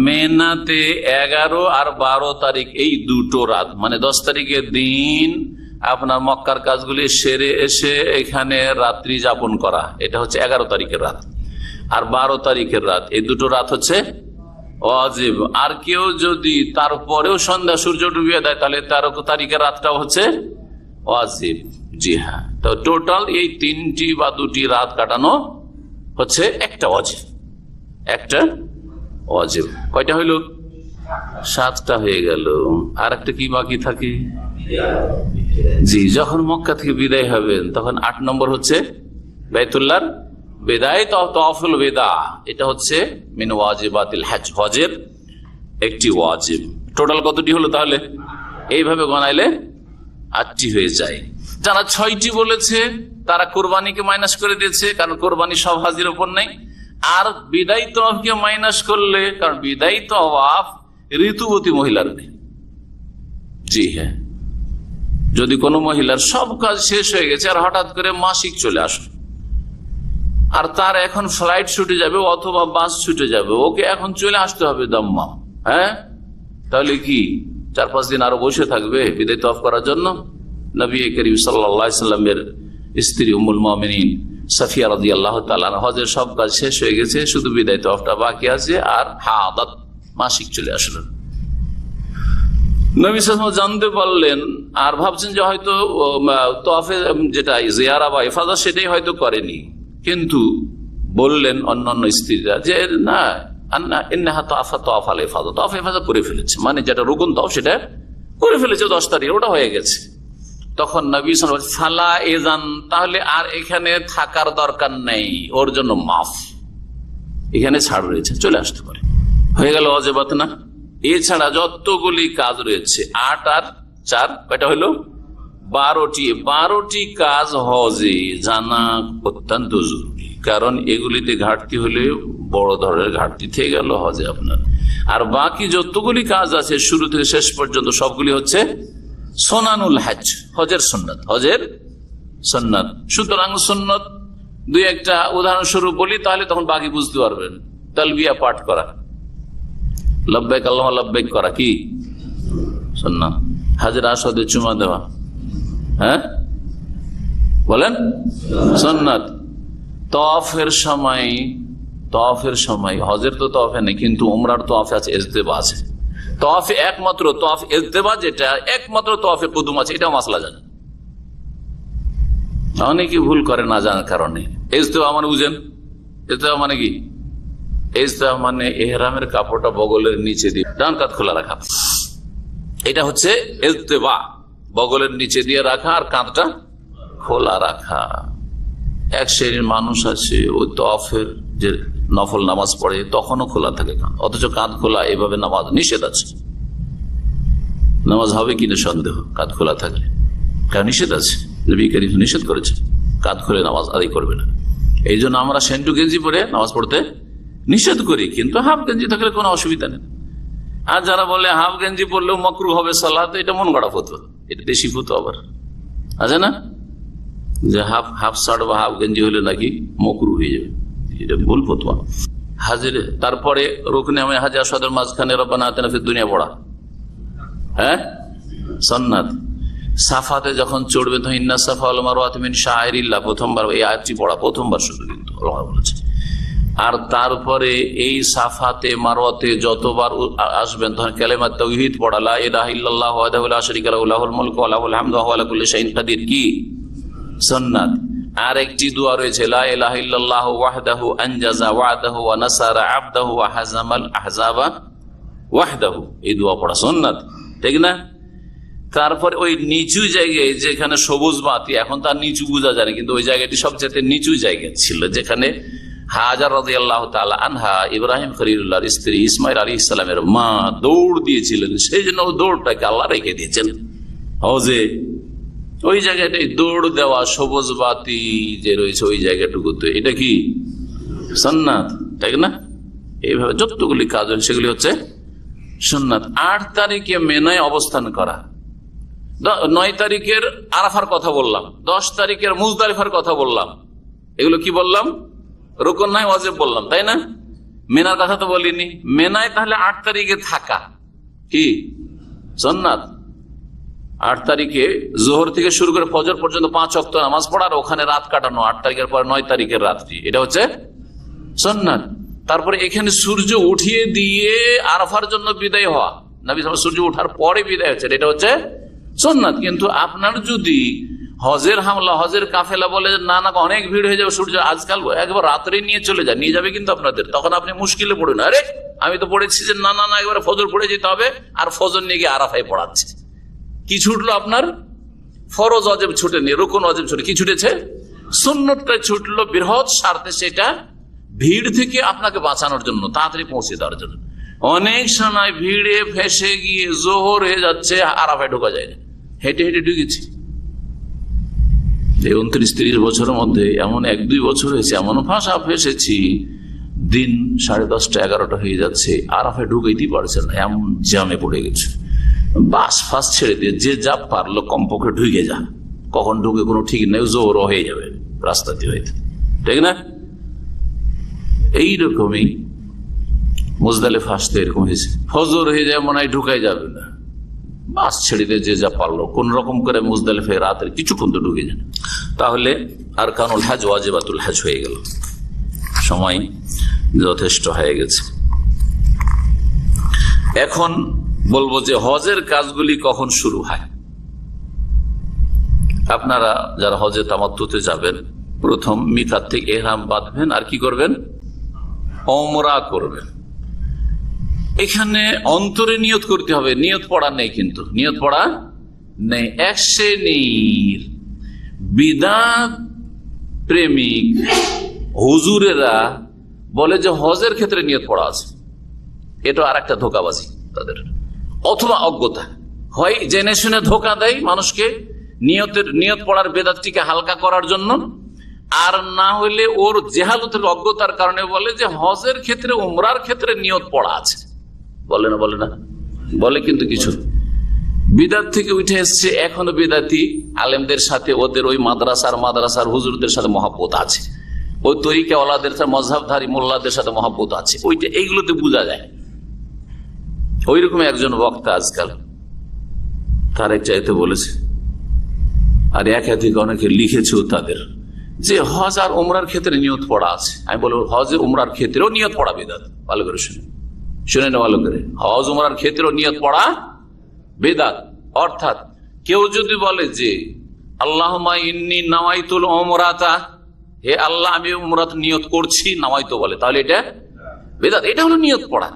মেনাতে 11 আর 12 তারিখ এই 2টো রাত, মানে 10 তারিখের দিন আপনার মক্কার কাজগুলি সেরে এসে এখানে রাত্রি যাপন করা, এটা হচ্ছে 11 তারিখের রাত। আর 12 তারিখের রাত, এই 2টো রাত হচ্ছে ওয়াজিব। আর কেউ যদি তারপরেও সন্ধ্যা সূর্য ডুবিয়ে দেয় তাহলে 13 তারিখের রাতটাও হচ্ছে ওয়াজিব। জি হ্যাঁ, তো টোটাল এই 3টি বা 2টি রাত কাটানো হচ্ছে একটা ওয়াজিব, একটা ওয়াজিব। কয়টা হইল? 7টা হয়ে গেল। আর একটা কি বাকি থাকে? জি, যখন মক্কা থেকে বিদায় হবেন তখন 8 নম্বর হচ্ছে বাইতুল্লাহর বিদায়, তাওয়াফুল বিদা। এটা হচ্ছে মিন ওয়াজিবাতিল হজ, হজের একটি ওয়াজিব। টোটাল কতটি হলো তাহলে? এইভাবে গণাইলে 8টি হয়ে যায়। যারা 6টি বলেছে তারা কোরবানিকে মাইনাস করে দিয়েছে, কারণ কোরবানি সব হাজির উপর নেই। আর বিদায়ী তওয়াফকে মাইনাস করলে, কারণ বিদায়ী তওয়াফ ঋতুবতী মহিলার নেই। জি হ্যাঁ, যদি কোনো মহিলার সব কাজ শেষ হয়ে গেছে আর হঠাৎ করে মাসিক চলে আসলো, আর তার এখন ফ্লাইট ছুটে যাবে অথবা বাস ছুটে যাবে, ওকে এখন চলে আসতে হবে দাম্মাম, তাহলে কি 4-5 দিন আরো বসে থাকবে বিদায় তওয়াফ করার জন্য? নবী করিম সাল্লাল্লাহু আলাইহি ওয়াসাল্লামের স্ত্রী উম্মুল মুমিনিন সাফিয়া রাদিয়াল্লাহু তাআলা হজের সব কাজ শেষ হয়ে গেছে, শুধু বিদায় তওয়াফটা বাকি আছে, আর হাদাত মাসিক চলে আসলো। নবী সাল্লাল্লাহু আলাইহি ওয়াসাল্লাম জানতে পারলেন আর ভাবছেন যে হয়তো তওয়াফে যেটা জিয়ারা বা ইফাদা সেটাই হয়তো করেনি, কিন্তু বললেন অন্যান্য স্ত্রীরা যে না, করে ফেলেছে, মানে যেটা রুকুন তওয়াফ সেটা করে ফেলেছে 10 তারিখ, ওটা হয়ে গেছে। তখন নবী সাল্লাল্লাহু আলাইহি ওয়াসাল্লাম ফালা এযান, তাহলে আর এখানে থাকার দরকার নেই, ওর জন্য মাফ, এখানে ছাড় রয়েছে, চলে আসতে পারে। হয়ে গেল ওয়াজিবাত না? এছাড়া যতগুলি কাজ রয়েছে 8 আর 4 কয়টা হইল? 12টি কাজ হজে জানা অত্যন্ত জরুরি, কারণ এগুলিতে ঘাটতি হলে বড় ধরনের ঘাটতি থেকে গেল হজে আপনার। আর বাকি যতগুলি কাজ আছে শুরু থেকে শেষ পর্যন্ত সবগুলি হচ্ছে সুনানুল হজ, হজের সুন্নাত, হজের সুন্নাত। সুতরাং সুন্নাত 2-1টা উদাহরণস্বরূপ বলি, তাহলে তখন বাকি বুঝতে পারবেন। তালবিয়া পাঠ করা, লব্বাইক আল্লাহুম্মা লব্বাইক করা কি সুন্নাত। হাজরে আসওয়াদে চুমা দেওয়া, বলেন সুন্নাত। তওয়াফের সময় হজের তো তওয়াফে নেই, কিন্তু উমরার তওয়াফে আছে, ইজতিবা আছে। তওয়াফে একমাত্র তওয়াফ ইজতিবা যেটা একমাত্র তওয়াফে কুদুম আছে, এটা মাসলা জানেন, অনেকে ভুল করে না জানার কারণে। ইজতিবা মানে বুঝেন? ইজতিবা মানে কি? ইজতিবা মানে ইহরামের কাপড়টা বগলের নিচে দিয়ে ডান কাঁধ খোলা রাখা, এটা হচ্ছে ইজতিবা, বগলের নিচে দিয়ে রাখা আর কাঁধটা খোলা রাখা। এক শ্রেণীর মানুষ আছে ওই তওয়াফের যে নফল নামাজ পড়ে তখনও খোলা থাকে কাঁধ, অথচ কাঁধ খোলা এভাবে নামাজ নিষেধ আছে। নামাজ হবে কিনা সন্দেহ কাঁধ খোলা থাকলে, কারণ নিষেধ আছে, নবী কারীম নিষেধ করেছে কাঁধ খুলে নামাজ আদায় করবে না। এই জন্য আমরা সেন্টু গেঞ্জি পরে নামাজ পড়তে নিষেধ করি, কিন্তু হাফ গেঞ্জি থাকলে কোনো অসুবিধা নেই। আর যারা বলে হাফ গেঞ্জি পরলেও মাকরুহ হবে সালাত, এটা মন গড়া ফতোয়া, এটা দেশি ফতোয়া আবার আছে না, যে হাফ শার্ট বা হাফ গেঞ্জি হলে নাকি মাকরুহ হয়ে যাবে, এটা ভুল ফতোয়া। হাজিরে তারপরে রুকনে হাজার সদর মাঝখানে রব্বানা আতিনা ফিদ দুনিয়া পড়া, হ্যাঁ সুন্নাত। সাফাতে যখন চড়বে তো ইন্না সাফা ওয়াল মারওয়াতা মিন শাআইরিল্লাহ, প্রথমবার এই আয়াতটি পড়া, প্রথমবার শুধু, কিন্তু আল্লাহ বলেছে। আর তারপরে এই সাফাতে মারওয়াতে যতবার আসবেন তখন কালেমা তাওহীদ পড়া, লা ইলাহা ইল্লাল্লাহু ওয়াহদাহু লা শারীকা লাহু লাহুল মুলকু ওয়া লাহুল হামদু ওয়া হুয়া আলা কুল্লি শাইইন কাদির, কি সুন্নাত। আর একটি দোয়া রয়েছে, লা ইলাহা ইল্লাল্লাহু ওয়াহদাহু আনজাযা ওয়া'দাহু ওয়া নাসারা আবদাহু ওয়া হাযামাল আহযাবা ওয়াহদাহু, এই দোয়া পড়া সুন্নাত, ঠিক না? তারপর ওই নিচু জায়গায় যেখানে সবুজ বাতি, এখন তার নিচু বোঝা যায় না, কিন্তু ওই জায়গাটি সবচেয়ে নিচু জায়গা ছিল, যেখানে হাজার রাদিয়াল্লাহু তাআলা আনহা ইব্রাহিম খলিলুল্লাহর স্ত্রী ইসমাইল আলাইহিস সালামের মা দৌড় দিয়েছিলেন, সেই জন্য দৌড়টাকে আল্লাহ রেখে দিয়েছেন হজে। ওই জায়গাটাই দৌড় দেওয়া, সবুজ বাতি যে রয়েছে ওই জায়গাটুকুতে, এটা কি সুন্নাত, তাই না? এইভাবে যতগুলি কাজ হয় সেগুলি হচ্ছে সুন্নাত। 8 তারিখে মিনায় অবস্থান করা, 9 তারিখের আরাফার কথা বললাম, 10 তারিখের মুজদালিফার কথা বললাম, এগুলো কি বললাম? রুকন নয় ওয়াজিব বললাম, তাই না? মিনার কথা তো বলিনি। মিনায় তাহলে 8 তারিখে থাকা কি সুন্নাত। 8 তারিখে জোহর থেকে শুরু করে ফজর পর্যন্ত 5 ওয়াক্ত নামাজ পড়ার, ওখানে রাত কাটানো 8 তারিখের পর 9 তারিখের রাত্রি, এটা হচ্ছে সুন্নাত। তারপরে এখানে সূর্য উঠিয়ে দিয়ে আরাফার জন্য বিদায় হওয়া, নবী সাল্লাল্লাহু আলাইহি ওয়াসাল্লাম সূর্য ওঠার পরে বিদায় হচ্ছে, এটা হচ্ছে সুন্নাত। কিন্তু আপনার যদি হজের হামলা, হজের কাফেলা বলে না না অনেক ভিড় হয়ে যাবে, সূর্য আজকাল একবার রাত্রে নিয়ে চলে যায়, নিয়ে যাবে কিন্তু আপনাদের, তখন আপনি মুশকিলে পড়ুন, আরে আমি তো পড়েছি যে না না না একবারে ফজর পড়ে যেতে হবে, আর ফজর নিয়ে গিয়ে আরাফায় পড়াচ্ছে। কি ছুটলো আপনার? ফরজ ওয়াজিব ছুটেনি, রুকন ওয়াজিব ছুটে, কি ছুটেছে? সুন্নতটা ছুটলো বৃহৎ স্বার্থে, সেটা ভিড় থেকে আপনাকে বাঁচানোর জন্য, তাড়াতাড়ি পৌঁছে দেওয়ার জন্য। অনেক সময় ভিড়ে ফেসে গিয়ে জোহর হয়ে যাচ্ছে, আরাফায় ঢোকা যায় না, হেঁটে হেঁটে ঢুকেছি। এই 29-30 বছরের মধ্যে এমন 1-2 বছর হয়েছে, এমন ভাষা ফেসেছি, দিন 10:30 11টা হয়ে যাচ্ছে, আরাফায় ঢুকাইতেই পারছে না, এমন জ্যামে পড়ে গেছে। বাস ফাস ছেড়ে দিয়ে যে যা পারলো কমপক্ষে ঢুকে যা, কখন ঢুকে কোনো ঠিক নেই, জোর হয়ে যাবে রাস্তা দিয়ে হইতে, ঠিক না? এইরকমই মুজদালিফা আসতে এরকম হয়েছে, ফজর হয়ে যায় মনে হয় ঢুকাই যাবে না, বাস ছেড়ে দিয়ে যে যা পারলো কোন রকম করে মুজদালিফা রাতের কিছুক্ষণ তো ঢুকে যায়। তাহলে আরকানুল হজ ওয়াজিবাতুল হজ হয়ে গেল, সময় যথেষ্ট হয়ে গেছে। এখন বলবো যে হজের কাজগুলি কখন শুরু হয়। আপনারা যারা হজে তামাত্তুতে যাবেন, প্রথম মিকাত থেকে ইহরাম বাঁধবেন, আর কি করবেন? ওমরা করবেন। এখানে অন্তরে নিয়ত করতে হবে, নিয়ত পড়া নেই, কিন্তু নিয়ত পড়া নেই। এক শ্রেণীর বিদআত প্রেমিক হুজুরেরা বলে যে হজের ক্ষেত্রে নিয়ত পড়া আছে, এটা আর একটা ধোঁকাবাজি তাদের, অথবা অজ্ঞতা, হয় জেনে শুনে ধোঁকা দেয় মানুষকে নিয়ত পড়ার বেদাতটিকে হালকা করার জন্য, আর না হইলে ওর জেহালতের অজ্ঞতার কারণে বলে যে হজের ক্ষেত্রে উমরার ক্ষেত্রে নিয়ত পড়া আছে। বলে না? বলে না? বলে, কিন্তু কিছু বিদাত থেকে উঠে এসছে। এখনো বিদাতি আলেমদের সাথে ওদের ওই মাদ্রাসার হুজুরদের সাথে মহব্বত আছে, ওই তরিকা ওয়ালাদের সাথে মযহাবধারী মোল্লাদের সাথে মহব্বত আছে, ওইটা এইগুলোতে বোঝা যায়। ওইরকম একজন বক্তা আজকাল তার এক চাইতে বলেছে, আর একাধিক অনেকে লিখেছেও তাদের, যে হজ আর উমরার ক্ষেত্রে নিয়ত পড়া আছে। আমি বলবো হজে উমরার ক্ষেত্রেও নিয়ত পড়া বিদাত। ভালো করে শুনে না, ভালো করে, হজ উমরার ক্ষেত্রেও নিয়ত পড়া বিদাত। অর্থাৎ কেউ যদি বলে যে আল্লাহুম্মা ইন্নী নাওয়াইতুল উমরাতা, হে আল্লাহ আমি উমরাত নিয়ত করছি, নাওয়াইতু বলে, তাহলে এটা বেদাত। এটা হলো নিয়ত পড়া।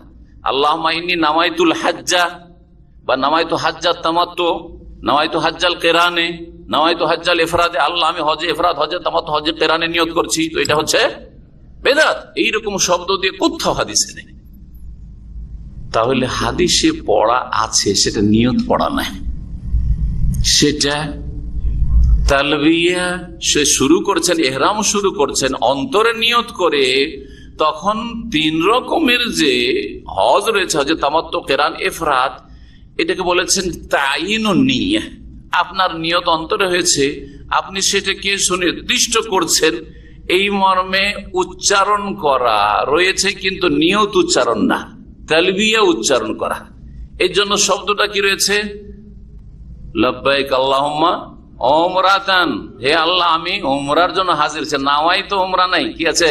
আল্লাহুম্মা ইন্নী নাওয়াইতুল হাজ্জা বা নাওয়াইতু হাজ্জাত তামাত্তু, নাওয়াইতু হাজ্জাল কিরানে, নাওয়াইতু হাজ্জাল ইফরাদে। আল্লাহ আমি হজে ইফরাদ, হজে তামাত্তু, হজে কিরানে নিয়ত করছি, তো এটা হচ্ছে বেদাত। এইরকম শব্দ দিয়ে কোথাও হাদিসে নেই। তাহলে হাদিসে পড়া আছে, সেটা নিয়ত পড়া নাই, সেটা তালবিয়া সে শুরু করছেন, ইহরাম শুরু করছেন অন্তরে নিয়ত করে। তখন 3 রকমের যে হজ রয়েছে, হজে তামাত্তু, কিরান, ইফরাদ, এটাকে বলেছেন তাইনুন নিয়া। আপনার নিয়ত অন্তরে হয়েছে, আপনি সেটাকে সুনির্দিষ্ট করছেন, এই মর্মে উচ্চারণ করা রয়েছে, কিন্তু নিয়ত উচ্চারণ না, তালবিয়া উচ্চারণ করা। এর জন্য শব্দটা কি রয়েছে? লব্বাইক আল্লাহুম্মা ওমরাতান, হে আল্লাহ আমি ওমরার জন্য হাজির। নাওয়াই তো ওমরা নাই, কি আছে?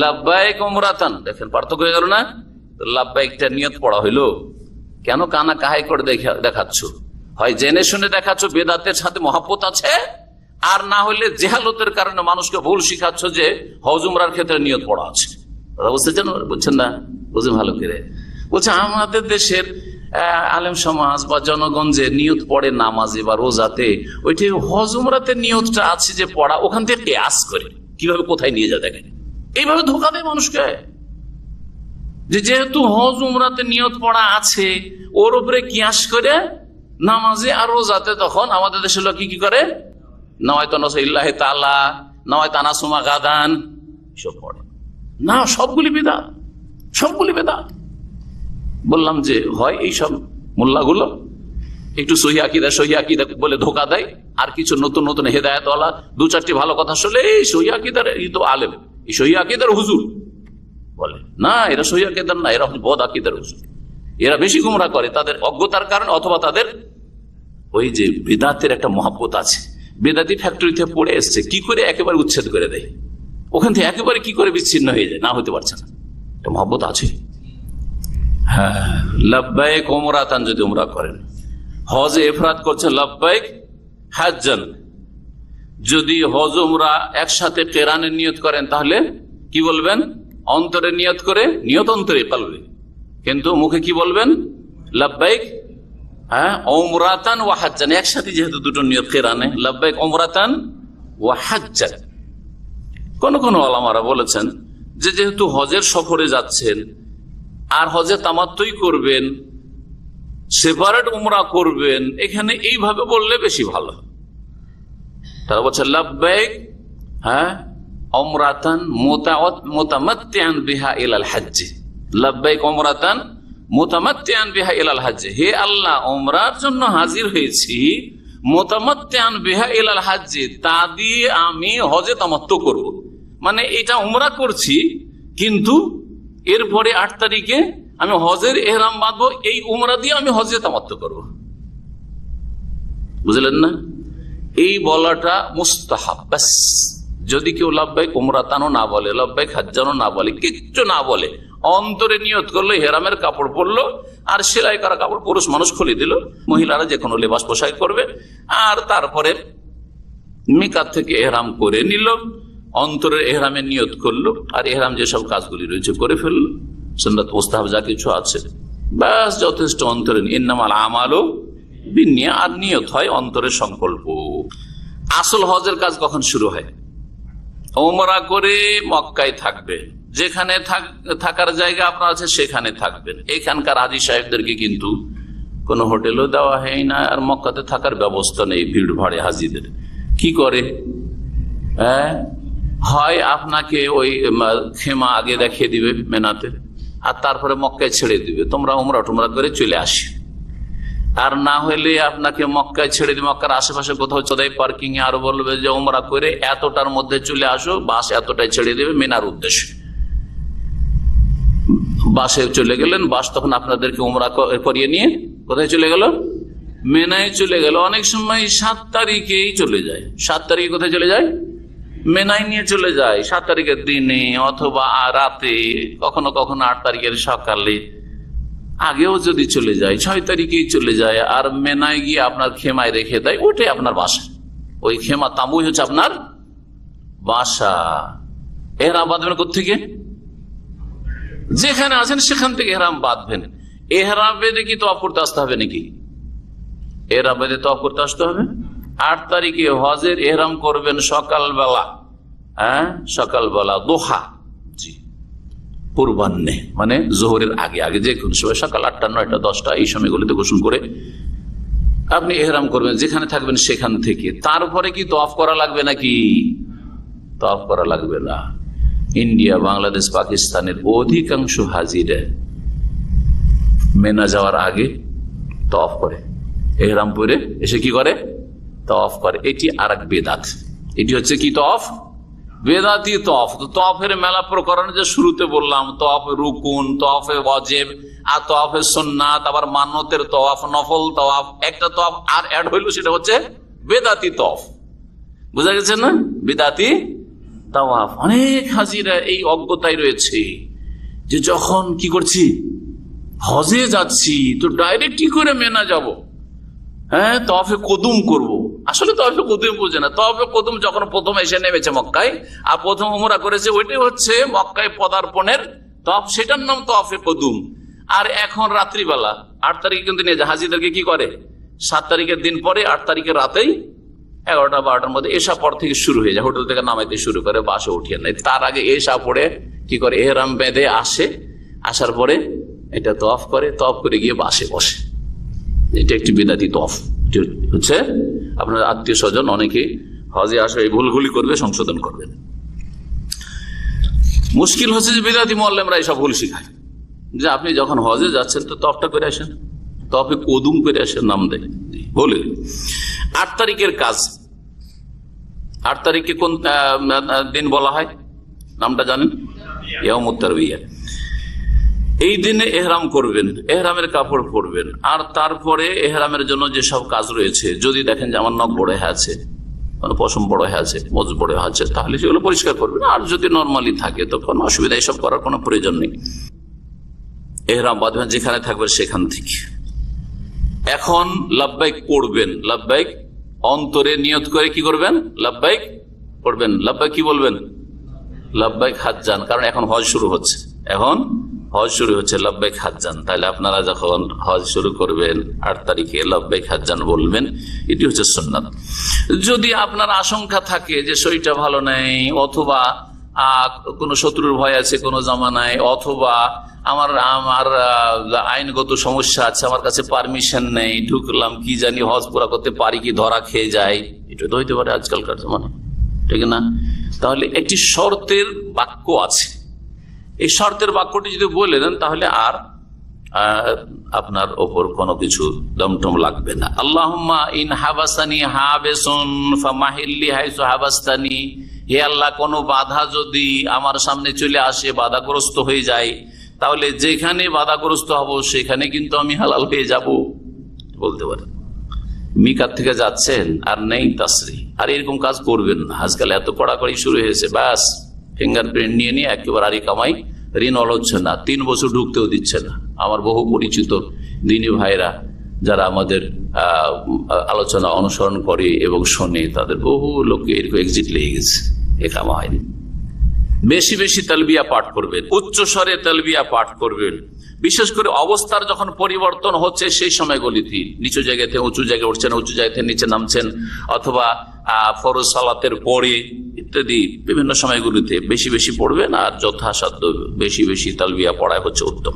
লব্বাইক ওমরাতান। দেখেন পার্থক্য হয়ে গেল না? লব্বাইকটা নিয়ত পড়া হইলো। কেন কানা কাহাই করে দেখাচ্ছ? হয় জেনে শুনে দেখাচ্ছ, বেদাতের সাথে মহব্বত আছে, আর না হলে জেহালতের কারণে মানুষকে ভুল শিখাচ্ছ যে হজ উমরার ক্ষেত্রে নিয়ত পড়া আছে। কথা বুঝতেছেন? বুঝছেন না? বুঝে ভালো করে বলছে, আমাদের দেশের আলেম সমাজ বা জনগণ যে নিয়ত পড়ে নামাজে বা রোজাতে, ওইটি হজ উমরাতে নিয়তটা আছে যে পড়া, ওখান থেকে কিয়াস করে কিভাবে কোথায় নিয়ে যায় দেখেন। এইভাবে ধোকা দেয় মানুষকে, যে যেহেতু হজ উমরাতে নিয়ত পড়া আছে, ওর উপরে কিয়াস করে নামাজে আর রোজাতে তখন আমাদের দেশের লোক কি করে, নাওয়াইতু নাসরিল্লাহি তাআলা, নাওয়াইতু আনাসুমা গাদান, সব পড়ে না। সবগুলি বিদআত, সবগুলি বিদআত। বললাম যে হয় এইসব মোল্লাগুলো একটু সহিহ আকীদা বলে ধোকা দেয়, আর কিছু নতুন নতুন হেদায়েতওয়ালা 2-4টি ভালো কথা শুনলে এই সহিহ আকীদার, এই তো আলেম, এই সহিহ আকীদার হুজুর বলে না, এরা সহিহ আকীদার না, এরা বদ আকীদার হুজুর। এরা বেশি গুমরাহ করে তাদের অজ্ঞতার কারণে, অথবা তাদের ওই যে বিদআতের একটা মহব্বত আছে, বেদাতি ফ্যাক্টরিতে পড়ে এসছে, কি করে একেবারে উচ্ছেদ করে দেয়, ওখান থেকে একেবারে কি করে বিচ্ছিন্ন হয়ে যায়, না হতে পারছে না, একটা মহব্বত আছে। হ্যাঁ, লব্বাইক ওমরাতান যদি উমরা করেন, হজে ইফরাদ করছেন লব্বাইক হাজ্জান। যদি হজ উমরা একসাথে কিরানের নিয়ত করেন, তাহলে কি বলবেন? অন্তরে নিয়ত করে, নিয়ত অন্তরে কলবে, কিন্তু মুখে কি বলবেন? লব্বাইক ওমরাতান ওয়া হাজ্জান। একসাথে যেহেতু দুটো নিয়ত কিরানে, লব্বাইক ওমরাতান ওয়া হাজ্জান। কোন কোন ওলামারা বলেছেন যে যেহেতু হজের সফরে যাচ্ছেন আর হজে তামাত্তুই করবেন, সেপারেট উমরা করবেন, এখানে এইভাবে বললে বেশি ভালো। তারা বলছে লব্বাইক ওমরাতান মুতামাত্তিআন বিহা ইলাল হজ্জ। লব্বাইক ওমরাতান মুতামাত্তিআন বিহা ইলাল হজ্জ, হে আল্লাহ উমরার জন্য হাজির হয়েছি, মুতামাত্তিআন বিহা ইলাল হজ্জ, তা দিয়ে আমি হজে তামাত্তু করব। মানে এটা উমরা করছি, কিন্তু এরপরে 8 তারিখে আমি হজের ইহরাম বাঁধবো, এই উমরা দিয়ে আমি হজে তামাত্তু করব। বুঝলেন না? এই বলাটা মুস্তাহাব। ব্যাস, যদি কেউ লব্বাইক উমরাতানও না বলে, লব্বাইক হাজ্জানও না বলে, কিচ্ছু না বলে, অন্তরে নিয়ত করলো, হেরামের কাপড় পরলো, আর সেলাই করা কাপড় পুরুষ মানুষ খুলে দিল, মহিলারা যে কোনো লেবাস পোশাক করবে, আর তারপরে মিকাত থেকে এহরাম করে নিল, অন্তরের এহরামের নিয়ত করলো, আর এহরাম যেসব কাজগুলি রয়েছে করে ফেললো, সুন্নাত মুস্তাহাব যা কিছু আছে, ব্যাস যথেষ্ট। অন্তরে ইন্নামাল আমালু বিন্নিয়াত, আর নিয়ত হয় অন্তরের সংকল্প। আসল হজের কাজ কখন শুরু হয়? ওমরা করে মক্কায় থাকবে, যেখানে থাকার জায়গা আপনার আছে সেখানে থাকবেন। এখানকার হাজী সাহেবদেরকে কিন্তু কোনো হোটেলও দেওয়া হয় না, আর মক্কাতে থাকার ব্যবস্থা নেই ভিড় ভাড়ে হাজিদের। কি করে? হয় আপনাকে ওই খেমা আগে দেখিয়ে দিবে মেনাতে, আর তারপরে মক্কায় ছেড়ে দিবে, তোমরা উমরা টুমরা করে চলে আসি। আর না হলে আপনাকে মক্কায় ছেড়ে দিবে, মক্কার আশেপাশে কোথাও চোদাই পার্কিং এ, আরো বলবে যে উমরা করে এতটার মধ্যে চলে আসো, বাস এতটাই ছেড়ে দেবে মেনার উদ্দেশ্যে। বাসে চলে গেলেন, বাস তখন আপনাদেরকে উমরা করিয়ে নিয়ে কোথায় চলে গেল? মেনায় চলে গেল। অনেক সময় 7 তারিখেই চলে যায়। 7 তারিখে কোথায় চলে যায়? মেনায় নিয়ে চলে যায় 7 তারিখের দিনে, অথবা রাতে, কখনো কখনো 8 তারিখের সকালে, আগেও যদি চলে যায় 6 তারিখেই চলে যায়, আর মেনায় গিয়ে আপনার খেমায় রেখে দেয়, ওটাই আপনার বাসা। ওই খেমা তাঁবুই হচ্ছে আপনার বাসা। এহরাম বাঁধবেন কোত্থেকে? যেখানে আছেন সেখান থেকে এহরাম বাঁধবেন। এহরাম বেঁধে কি তওয়াফ করতে আসতে হবে নাকি? এহরাম বেঁধে তওয়াফ করতে আসতে হবে। 8 তারিখে হজের এহরাম করবেন সকালবেলা, সকালবেলা দোহা, জি পূর্বাহ্নে, মানে জোহরের আগে আগে, যে কোন সময় সকাল 8টা 9টা 10টা এই সময়গুলিতে গোসল করে আপনি এহরাম করবেন যেখানে থাকবেন সেখান থেকে। তারপরে কি তওয়াফ করা লাগবে নাকি? তওয়াফ করা লাগবে না। ইন্ডিয়া, বাংলাদেশ, পাকিস্তানের অধিকাংশ হাজিরা মেনা যাওয়ার আগে তওয়াফ করে, এহরাম পরে এসে কি করে? তওয়াফ করে। এটি আর এক বেদাত। এটি হচ্ছে কি? তওয়াফ, বেদাতি তওয়াফ। তওয়াফের মেলা প্রকরণ যে শুরুতে বললাম, তওয়াফে রুকুন, তওয়াফে ওয়াজিব, আর তওয়াফে সুন্নাত, আবার মান্নতের তওয়াফ, নফল তওয়াফ, একটা তওয়াফ আর অ্যাড হইল, সেটা হচ্ছে বেদাতি তওয়াফ। বুঝা গেছে না? বেদাতি তওয়াফ। অনেক হাজিরা এই অজ্ঞতায় রয়েছে যে যখন কি করছি, হজে যাচ্ছি তো ডাইরেক্ট কি করে মেনা যাব, তওয়াফে কুদুম করব। আসলে তওয়াফে কুদুম বুঝে না। তওয়াফে কুদুম যখন প্রথম এসে নেমেছে মক্কায় আর প্রথম উমরা করেছে, ওইটাই হচ্ছে মক্কায় পদার্পণের তওয়াফ, সেটার নাম তওয়াফে কুদুম। আর এখন রাত্রিবেলা 8 তারিখে কিন্তু নিয়ে যায় হাজিদেরকে, কি করে 7 তারিখের দিন পরে 8 তারিখের রাতেই 11টা 12টার মধ্যে এশা পর থেকে শুরু হয়ে যায়, হোটেল থেকে নামাইতে শুরু করে, বাসে উঠিয়ে নেয়। তার আগে এশা পড়ে কি করে, এহরাম বেঁধে আসে, আসার পরে এটা তওয়াফ করে, তওয়াফ করে গিয়ে বাসে বসে। এটা একটি বিদাতি তওয়াফ হচ্ছে। আপনার আত্মীয় স্বজন অনেকে হজে আসে এই ভুলগুলি করবে, সংশোধন করবেন। মুশকিল হচ্ছে যে বিদাতি মুআল্লিমরা এইসব ভুল শিখায়, যে আপনি যখন হজে যাচ্ছেন তো তওয়াফটা করে আসেন, তওয়াফে কুদুম করে আসেন, নাম দেয় বলে। 8 তারিখের কাজ, 8 তারিখে কোন দিন বলা হয় নামটা জানেন? ইয়াউমুত তারবিয়া। এই দিনে এহরাম করবেন, এহরামের কাপড় পরবেন, আর তারপরে এহরামের জন্য যেসব কাজ রয়েছে, যদি দেখেন যে আমার নখ বড় হয়ে আছে, পশম বড় হয়ে আছে, মজ বড় হয়ে আছে, তাহলে সেগুলো পরিষ্কার করবেন। আর যদি নর্মালি থাকে তো কোনো অসুবিধা, এসব করার কোনো প্রয়োজন নেই। এহরাম বাঁধবেন যেখানে থাকবেন সেখান থেকে। এখন লাব্বাইক পড়বেন, লাব্বাইক অন্তরে নিয়ত করে কি করবেন? লাব্বাইক পড়বেন। লাব্বাইক কি বলবেন? লাব্বাইক হাজ্জান, কারণ এখন হজ শুরু হচ্ছে, এখন হজ শুরু হচ্ছে, লাব্বাইক হাজ্জান। তাহলে আপনারা যখন হজ শুরু করবেন 8 তারিখে লাব্বাইক হাজ্জান বলবেন, এটি হচ্ছে সুন্নাত। যদি আপনার আশঙ্কা থাকে যে শরীরটা ভালো নেই, অথবা কোনো শত্রুর ভয় আছে কোনো জামানায়, অথবা আমার আইনগত সমস্যা আছে, আমার কাছে পারমিশন নেই, ঢুকলাম কি জানি হজ পুরা করতে পারি কি, ধরা খেয়ে যায়, এটা তো হইতে পারে আজকালকার জামানা, ঠিক না? তাহলে একটি শর্তের বাক্য আছে, এই শর্তের বাক্যটি যদি বলে দেন তাহলে আর আপনার ওপর কোনো কিছু দমটম লাগবে না। আল্লাহুম্মা ইন হাবাসানি হাবেসুন ফামাহিল্লি হাইসু হাবাসতানি, হে আল্লাহ, কোন বাধা যদি আমার সামনে চলে আসে, বাধাগ্রস্ত হয়ে যায়, তাহলে যেখানে বাধাগ্রস্ত হব সেখানে কিন্তু আমি হালাল হয়ে যাব বলতে পারেন। মিকাত থেকে যাচ্ছেন আর নেই তাসরি, আর এরকম কাজ করবেন না। আজকাল এত কড়াকড়ি শুরু হয়েছে, ব্যাস ফিঙ্গারপ্রিন্ট নিয়ে নিয়ে একেবারে আরি কামাই, ঋণ হচ্ছে না, 3 বছর ঢুকতেও দিচ্ছে না। আমার বহু পরিচিত দিনী ভাইরা যারা আমাদের আলোচনা অনুসরণ করে এবং শোনে, তাদের বহু লোককে এরকম এক্সিট লেগে গেছে, এ কামা হয়নি। বেশি বেশি তালবিয়া পাঠ করবেন, উচ্চ স্বরে তালবিয়া পাঠ করবেন। বিশেষ করে অবস্থার যখন পরিবর্তন হচ্ছে সেই সময়গুলিতে, নিচু জায়গা থেকে উঁচু জায়গায় উঠছেন, উঁচু জায়গা থেকে নিচে নামছেন, অথবা ফরজ সালাতের পরে ইত্যাদি বিভিন্ন সময়গুলিতে বেশি বেশি পড়বেন, আর যথাসাধ্য বেশি বেশি তালবিয়া পড়ায় হচ্ছে উত্তম।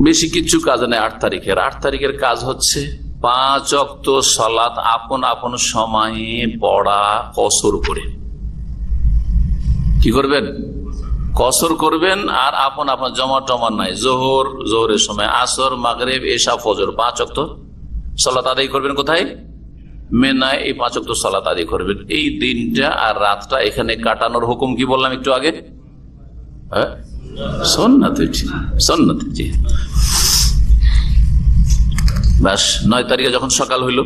বেশি কিছু কাজ নেই 8 তারিখের। 8 তারিখের কাজ হচ্ছে 5 ওয়াক্ত সালাত আপন আপন সময়ে পড়া, কসর করে। কি করবেন? কসর করবেন, আর আপন আপন জমা টমা নাই। জোহরের সময়, আসর, মাগরিব, এশা, ফজর 5 ওয়াক্ত সালাত আদায় করবেন। কোথায়? মেনায় এই 5 ওয়াক্ত সালাত আদায় করবেন। এই দিনটা আর রাতটা এখানে কাটানোর হুকুম কি বললাম একটু আগে? সুন্নাতে, সুন্নাতে, জি। ব্যাস 9 তারিখে যখন সকাল হইল,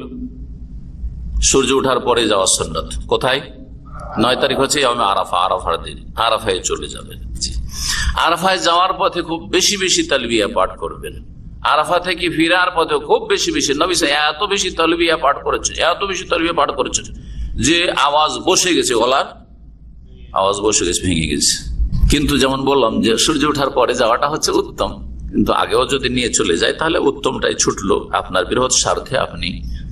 সূর্য ওঠার পরে যাওয়া সুন্নাত। কোথায়? 9 তারিখ হচ্ছে আরাফা, আরাফার দিন, আরাফায় চলে যাবেন। আরাফায় যাওয়ার পথে খুব বেশি বেশি তালবিয়া পাঠ করবেন। আরাফা থেকে ফিরার পথে খুব বেশি বেশি, নবী এত বেশি তালবিয়া পাঠ করেছেন, এত বেশি তালবিয়া পাঠ করেছেন যে আওয়াজ বসে গেছে, গলার আওয়াজ বসে গেছে, ভেঙে গেছে। কিন্তু যেমন বললাম যে সূর্য ওঠার পরে যাওয়াটা হচ্ছে উত্তম, কিন্তু আগেও যদি নিয়ে চলে যায় তাহলে উত্তমটাই ছুটলো। আপনার বৃহৎ স্বার্থে আপনি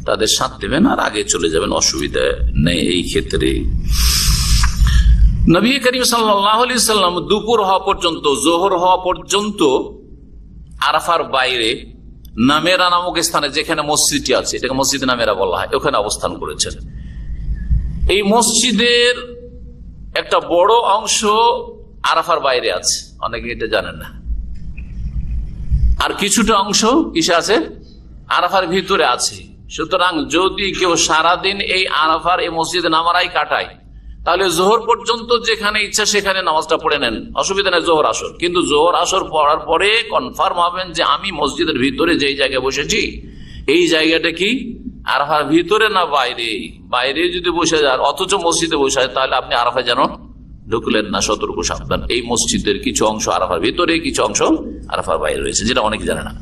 তাদের সাথ দেবেন আর আগে চলে যাবেন, অসুবিধা নেই এই ক্ষেত্রে। নবী করিম সাল্লাল্লাহু আলাইহি সাল্লাম দুপুর হওয়া পর্যন্ত, জোহর হওয়া পর্যন্ত আরাফার বাইরে নামেরা নামক স্থানে, যেখানে মসজিদটি আছে, এটাকে মসজিদ নামেরা বলা হয়, ওখানে অবস্থান করেছেন। এই মসজিদের একটা বড় অংশ আরাফার বাইরে আছে, অনেকে এটা জানেন না। আর কিছুটা অংশ কিসে আছে? আরাফার ভিতরে আছে। সুতরাং যদি কেউ সারাদিন এই আরাফার এই মসজিদে নামারাই কাটায়, তাহলে জোহর পর্যন্ত যেখানে ইচ্ছা সেখানে নামাজটা পড়ে নেন, অসুবিধা নেই জোহর আসর। কিন্তু জোহর আসর পড়ার পরে কনফার্ম হবেন যে আমি মসজিদের ভিতরে যেই জায়গায় বসেছি এই জায়গাটা কি আরাফার ভিতরে না বাইরে। বাইরে যদি বসে যান অথচ মসজিদে বসে যায়, তাহলে আপনি আরাফায় যেন ঢুকলেন না, সতর্ক সাবধান। এই মসজিদের কিছু অংশ আরাফার ভিতরে, কিছু অংশ আরাফার বাইরে রয়েছে, যেটা অনেকে জানে না।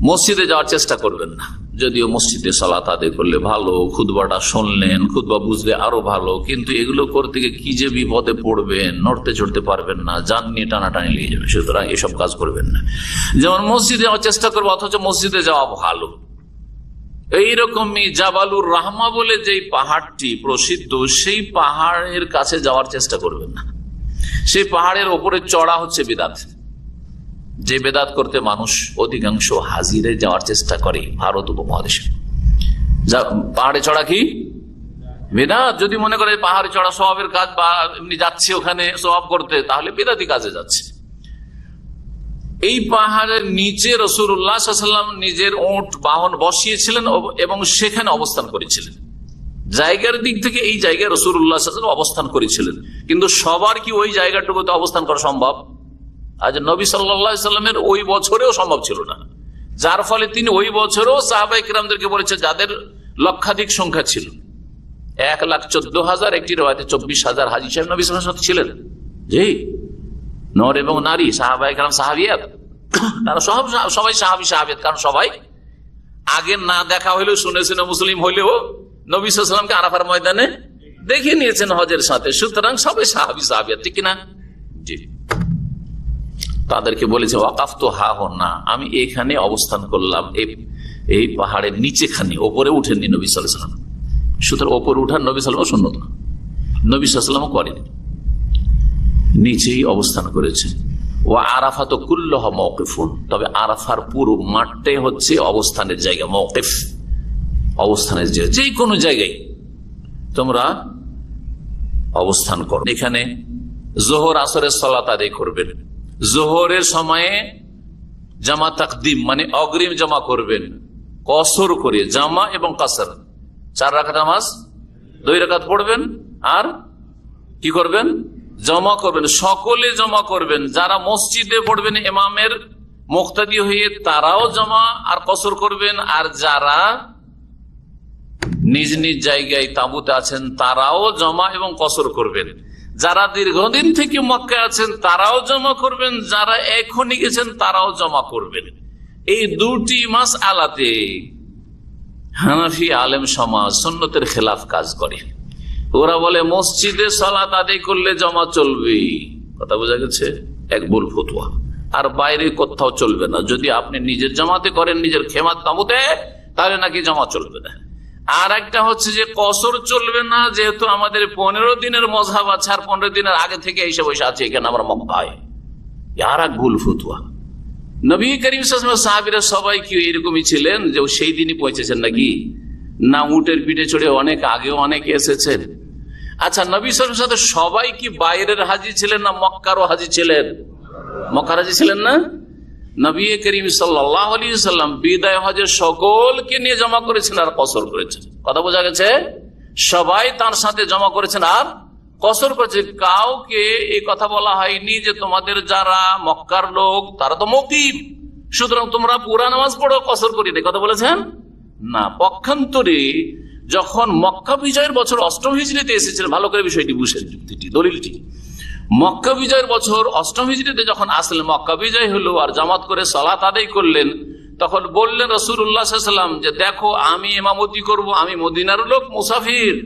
মসজিদে যাওয়ার চেষ্টা করবেন না, যদিও মসজিদে সালাত আদায় করলে ভালো, খুতবাটা শুনলেন, খুতবা বুঝলে আরো ভালো, কিন্তু এগুলো করতে গিয়ে কি যে বিপদে পড়বেন, নড়তে চড়তে পারবেন না, জান নিয়ে টানাটানি লেগে যাবে। সুতরাং এসব কাজ করবেন না। যেমন মসজিদে যাওয়ার চেষ্টা করবো অথচ মসজিদে যাওয়া ভালো। এইরকমই জাবালুর রাহমা বলে যেই পাহাড়টি প্রসিদ্ধ, সেই পাহাড়ের কাছে যাওয়ার চেষ্টা করবেন না। সেই পাহাড়ের ওপরে চড়া হচ্ছে বিদআত। যে বেদাত করতে মানুষ অধিকাংশ হাজিরে যাওয়ার চেষ্টা করে ভারত উপমহাদেশে, পাহাড়ে চড়া কি বেদাত। যদি মনে করে পাহাড়ে চড়া সওয়াবের কাজ বা এমনি যাচ্ছে ওখানে সওয়াব করতে, তাহলে বেদাতি কাজে যাচ্ছে। এই পাহাড়ের নিচে রাসূলুল্লাহ সাল্লাল্লাহু আলাইহি ওয়াসাল্লাম নিজের উট বাহন বসিয়েছিলেন এবং সেখানে অবস্থান করেছিলেন। জায়গার দিক থেকে এই জায়গায় রাসূলুল্লাহ সাল্লাল্লাহু আলাইহি ওয়াসাল্লাম অবস্থান করেছিলেন, কিন্তু সবার কি ওই জায়গাটুকুতে অবস্থান করা সম্ভব? আজ নবী সাল্লাল্লাহু আলাইহি ওয়াসাল্লামের ওই বছরেও সম্ভব ছিল না, যার ফলে তিনি ওই বছরেও সাহাবায়ে কিরামদেরকে বলেছেন, যাদের লক্ষাধিক সংখ্যা ছিল, 1,14,000, একটি রওয়ায়াতে 24,000 হাজী সাহেব নবী সাল্লাল্লাহু আলাইহি ওয়াসাল্লামের ছিলেন। জি, নর এবং নারী, সাহাবায়ে কিরাম, সাহাবিয়াত, তারা সবাই সাহাবিয়াত, কারণ সবাই আগে না দেখা হইলেও শুনেছেন, মুসলিম হইলেও নবী সাল্লাল্লাহু আলাইহি ওয়াসাল্লামকে আরাফার ময়দানে দেখে নিয়েছেন হজের সাথে। সুতরাং সবাই সাহাবিয়াত, ঠিক কিনা? জি। তাদেরকে বলেছে ওয়াকাফতু হা হুনা, আমি এখানে অবস্থান করলাম, এই পাহাড়ের নিচেখানে, ওপরে উঠেননি নবী সাল্লাল্লাহু আলাইহি ওয়াসাল্লাম। সুতরাং ওপরে উঠার নবী সাল্লাল্লাহু আলাইহি ওয়াসাল্লাম সুন্নত না, নবী সাল্লাল্লাহু আলাইহি ওয়াসাল্লাম করেন, নিচেই অবস্থান করেছেন। ওয়া আরাফাতু কুল্লুহা মাওকিফুন, তবে আরাফার পুরো মাঠটাই হচ্ছে অবস্থানের জায়গা। মাওকিফ অবস্থানের জায়গা, যে কোনো জায়গায় তোমরা অবস্থান করো। এখানে জোহর আসরের সালাত আদায় করবেন। জোহরের সময়ে জামা তাকদিম মানে অগ্রিম জমা করবেন, কসর করে, জামা এবং কাসর, 4 রাকাত নামাজ 2 রাকাত পড়বেন আর কি করবেন? জমা করবেন। সকলে জমা করবেন, যারা মসজিদে পড়বেন ইমামের মুক্তাদি হয়ে তারাও জমা আর কসর করবেন, আর যারা নিজ নিজ জায়গায় তাঁবুতে আছেন তারাও জমা এবং কসর করবেন। যারা দীর্ঘদিন থেকে মক্কায় আছেন তারাও জমা করবেন, যারা এখনই গেছেন তারাও জমা করবেন। এই দুটি মাসআলাতে হানাফি আলেম সমাজ সুন্নতের খেলাফ কাজ করে। ওরা বলে মসজিদে সালাত আদায় করলে জমা চলবে, কথা বোঝা গেছে, এক ভুল ফতোয়া। আর বাইরে কোথাও চলবে না। যদি আপনি নিজের জামাতে করেন, নিজের খেমাত তাঁবুতে, তাহলে নাকি জমা চলবে না। আর একটা হচ্ছে যে কসর চলবে না, যেহেতু আমাদের 15 দিনের মযহাব আছে, আর 15 দিনের আগে থেকে এসে বসে আছে এখানে আমরা মক্কায়, আর এক ভুল ফতোয়া। নবী করিম সাল্লাল্লাহু আলাইহি ওয়াসাল্লাম সাহাবীরা সবাই কি এরকমই ছিলেন যে সেই দিনই পৌঁছেছেন নাকি? না, উটের পিঠে চড়ে অনেক আগেও অনেকে এসেছেন। আচ্ছা, নবী সাল্লাল্লাহু আলাইহি ওয়াসাল্লাম সবাই কি বাইরের হাজী ছিলেন না মক্কারও হাজী ছিলেন? মক্কার হাজী ছিলেন না? নবী করিম সাল্লাল্লাহু আলাইহি ওয়াসাল্লাম বিদায় হজে সকলকে নিয়ে জমা করেছেন আর কসর করেছেন, কথা বোঝা গেছে? সবাই তার সাথে জমা করেছেন আর কসর করেছে। কাউকে এই কথা বলা হয়নি যে তোমাদের যারা মক্কার লোক তারা তো মুকিম, সুতরাং তোমরা পুরা নামাজ পড়ো, কসর করি, কথা বলেছেন না। পক্ষান্তরে যখন মক্কা বিজয়ের বছর 8ম হিজরিতে এসেছিলেন, ভালো করে বিষয়টি বুঝেন, যুক্তিটি, দলিলটি। মক্কা বিজয়ের বছর 8ম হিজরিতে যখন আসলেন, মক্কা বিজয় হলো আর জামাত করে সালাত আদায় করলেন, তখন বললেন রাসূলুল্লাহ সাল্লাল্লাহু আলাইহি ওয়াসাল্লাম যে দেখো আমি ইমামতি করব, আমি মদিনার লোক মুসাফির,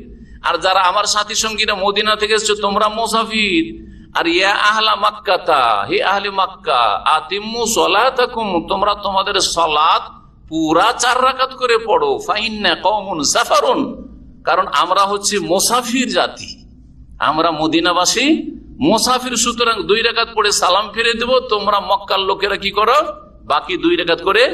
আর যারা আমার সাথী সঙ্গীরা মদিনা থেকে এসেছে তোমরা মুসাফির, আর ইয়া আহলা মাক্কাতা, হে আহলে মক্কা, আতিম্মু সলাতাকুম, তোমরা তোমাদের সালাত পুরা 4 রাকাত করে পড়ো। ফাইন্না কওমুন সাফারুন, কারণ আমরা হচ্ছে মুসাফির জাতি, আমরা মদিনাবাসী মুসাফির, সুতরাং 2 রাকাত পড়ে সালাম ফিরে দেব, তোমরা মক্কার লোকেরা কি করো, বাকি 2 রাকাত করে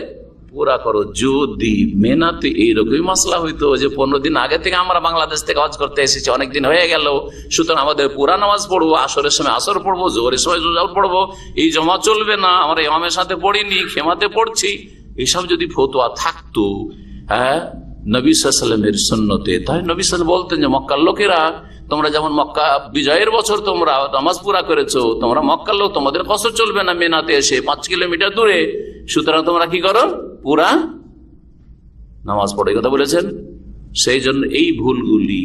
পুরা করো। যদি মেনাতে এইরকমই মাসলা হইতো যে 15 দিন আগে থেকে আমরা বাংলাদেশ থেকে হজ করতে এসেছি, অনেকদিন হয়ে গেল, সুতরাং আমাদের পুরা নামাজ পড়বো, আসরের সময় আসর পড়বো, জোহরের সময় জোহর পড়বো, এই জমা চলবে না, আমরা ইমামের সাথে পড়িনি, খেমাতে পড়ছি, এইসব যদি ফতোয়া থাকতো নবী সাল্লাল্লাহু আলাইহি ওয়াসাল্লামের সুন্নতে, তাই নবী সাল্লাল্লাহু আলাইহি ওয়াসাল্লাম বলতেন যে মক্কার লোকেরা, তোমরা যেমন মক্কা বিজয়ের বছর তোমরা নামাজ পুরা করেছো, তোমরা মক্কার লোক, তোমাদের কসর চলবে না মেনাতে এসে 5 কিলোমিটার দূরে, সুতরাং তোমরা কি করো, পুরা নামাজ পড়ে, কথা বলেছেন। সেই জন্য এই ভুলগুলি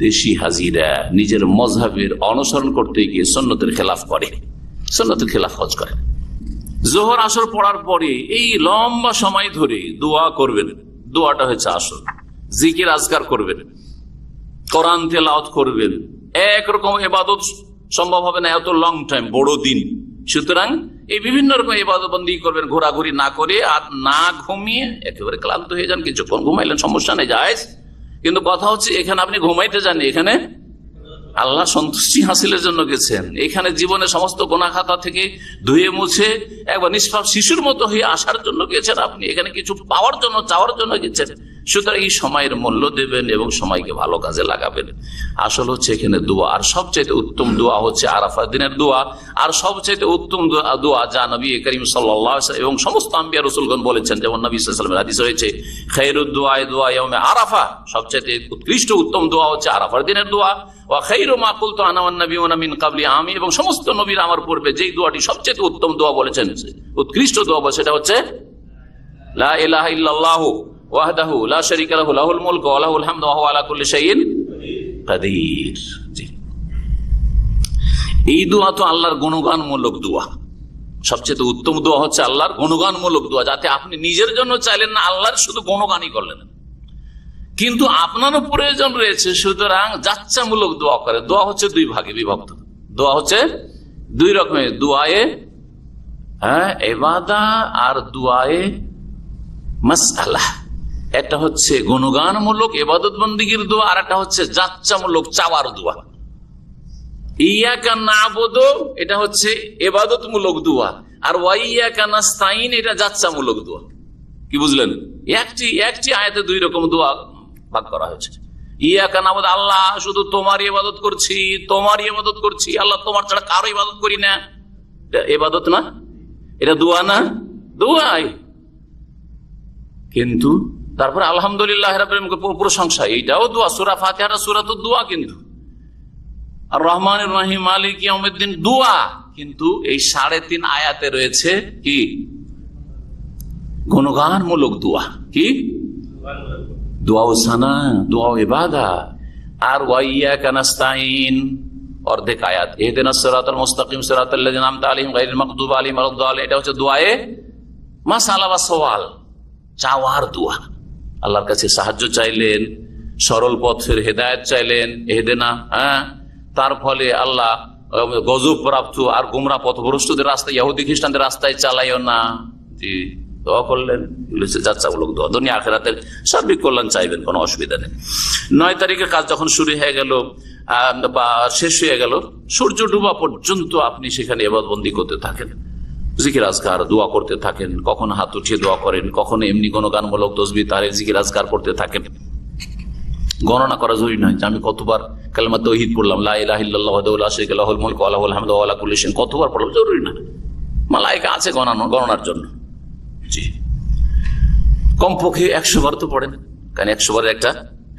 দেশি হাজিরা নিজের মজহাবের অনুসরণ করতে গিয়ে সুন্নতের খেলাফ করে, সুন্নতের খেলাফ হজ করে। জোহর আসর পড়ার পরে এই লম্বা সময় ধরে দোয়া করবেন, দোয়াটা হচ্ছে আসর, জিকির আজকার করবেন, কোরআন তেলাওয়াত করবেন, একরকম ইবাদত সম্ভব হবে না এত লং টাইম, বড় দিন, সুতরাং এই বিভিন্ন রকম ইবাদত বন্দী করবেন, ঘোরাঘুরি না করে আর না ঘুমিয়ে, একেবারে ক্লান্ত হয়ে যান, কিছুক্ষণ ঘুমাইলেন সমস্যা নেই, জায়েজ। কিন্তু কথা হচ্ছে এখানে আপনি ঘুমাইতে যান, এখানে আল্লাহ সন্তুষ্টি হাসিলের জন্য গেছেন, এখানে জীবনে সমস্ত গুনাহ খাতা থেকে ধুয়ে মুছে একবার নিষ্পাপ শিশুর মতো হয়ে আসার জন্য গেছেন, আপনি এখানে কিছু পাওয়ার জন্য, চাওয়ার জন্য গেছেন। সুতরাং এই সময়ের মূল্য দেবেন এবং সময়কে ভালো কাজে লাগাবেন। আসল হচ্ছে এখানে দোয়া, আর সবচেয়ে উত্তম দোয়া হচ্ছে আরাফার দিনের দোয়া, আর সবচেয়ে উত্তম দোয়া যা নবী করিম সাল্লাল্লাহু আলাইহি ওয়াসাল্লাম এবং সমস্ত আম্বিয়া রাসূলগণ বলেছেন, যেমন নবী সাল্লাল্লাহু আলাইহি ওয়াসাল্লামের হাদিস রয়েছে, খায়রুদ দুআ দুআ ইয়াউমে আরাফা, সবচেয়ে উৎকৃষ্ট উত্তম দোয়া হচ্ছে আরাফার দিনের দোয়া। ওয়া খায়রু মা কুলতু আনা ওয়ান নাবিয়ুনা মিন ক্বাবলি, আমি এবং সমস্ত নবীরা আমার পূর্বে যেই দোয়াটি সবচেয়ে উত্তম দোয়া বলেছেন, উৎকৃষ্ট দোয়া বলে, সেটা হচ্ছে লা ইলাহা ইল্লাল্লাহু ওয়াহদাহু লা শারীকা লাহু লাহুল মুলকু ওয়া লাহুল হামদু ওয়া হুয়া আলা কুল্লি শাইইন কাদির। এই দোয়া তো আল্লাহর গুণগানমূলক দোয়া, সবচেয়ে উত্তম দোয়া হচ্ছে আল্লাহর গুণগানমূলক দোয়া, যাতে আপনি নিজের জন্য চাইলেন না, আল্লাহর শুধু গুণগানই করলেন, কিন্তু আপনারও প্রয়োজন রয়েছে, সুতরাং যাচ্ছামূলক দোয়া করে। দোয়া হচ্ছে 2 ভাগে বিভক্ত, দোয়া হচ্ছে 2 রকমের, দোয়ায়ে ইবাদা আর দোয়ায়ে মাসআলা। একটা হচ্ছে গুণগানমূলক ইবাদত বন্দেগীর দোয়া, আর একটা হচ্ছে যাচ্ছামূলক চাওয়ার দোয়া। ইয়াকা নাবুদু এটা হচ্ছে ইবাদতমূলক দোয়া, আর ওয়াইয়াকা নাস্তাইন এটা যাচ্ছামূলক দোয়া। কি বুঝলেন? একটি আয়াতে 2 রকম দোয়া ভাগ করা হয়েছে। ইয়াকা নাবুদু, আল্লাহ শুধু তোমার ইবাদত করছি, তোমার ইবাদত করছি, আল্লাহ তোমার ছাড়া কারো ইবাদত করি না, এটা ইবাদত না, এটা দোয়া না, দোয়াই। কিন্তু তারপরে আলহামদুলিল্লাহ রাব্বিল আলামিন প্রশংসা, এইটাও দোয়া। সূরা ফাতিহা সূরা তো দোয়া, কিন্তু আর রহমানির রহিম মালিক ইয়াউমিদ্দিন দোয়া, কিন্তু এই 3.5 আয়াতে রয়েছে কি গুণগানমূলক দোয়া, কি দোয়া ও সানা, দোয়া ও ইবাদা। আর ওয়াইয়াকা নাস্তাইন অর্ধেক আয়াত, ইহদিনাস সিরাতাল মুস্তাকিম সিরাতাল লাযিনা আন'আমতা আলাইহিম গায়রিল মাগদুবি আলাইহিম ওয়ালাদ-দাল্লিন, এটা হচ্ছে দোয়ায়ে মাসআলা বা সওয়াল, চাওয়ার দোয়া। আল্লাহর কাছে সাহায্য চাইলেন, সরল পথের হেদায়েত চাইলেন, ইহদিনা, তার ফলে আল্লাহ গজব প্রাপ্ত আর গোমরাহ পথভ্রষ্টদের রাস্তায়, ইহুদি খ্রিস্টানদের রাস্তায় চালাইও না, জি দোয়া করলেন। যাচ্ছামূলক দোয়া, দুনিয়া আখিরাতের সার্বিক কল্যাণ চাইবেন, কোনো অসুবিধা নেই। 9 তারিখের কাজ যখন শুরু হয়ে গেল বা শেষ হয়ে গেল, সূর্য ডুবা পর্যন্ত আপনি সেখানে ইবাদতবন্দি করতে থাকেন, জিকির আজকার দোয়া করতে থাকেন, কখনো হাত উঠিয়ে দোয়া করেন, কখনো এমনি কোনো গানমূলক তসবিহ তাহলিল জিকির আজকার করতে থাকেন। গণনা করা জরুরি নয় যে আমি কতবার কালেমা তাওহীদ পড়লাম, লা ইলাহা ইল্লাল্লাহু ওয়াহদাহু লা শারীকা লাহুল মুলকু ওয়া লাহুল হামদু ওয়া লা কুল্লি শাইইন, কতবার পড়লাম জরুরি না, মালায়েকা আছে গণনার জন্য। জি, কমপক্ষে 100 বার তো পড়েন, কারণ 100 বারের একটা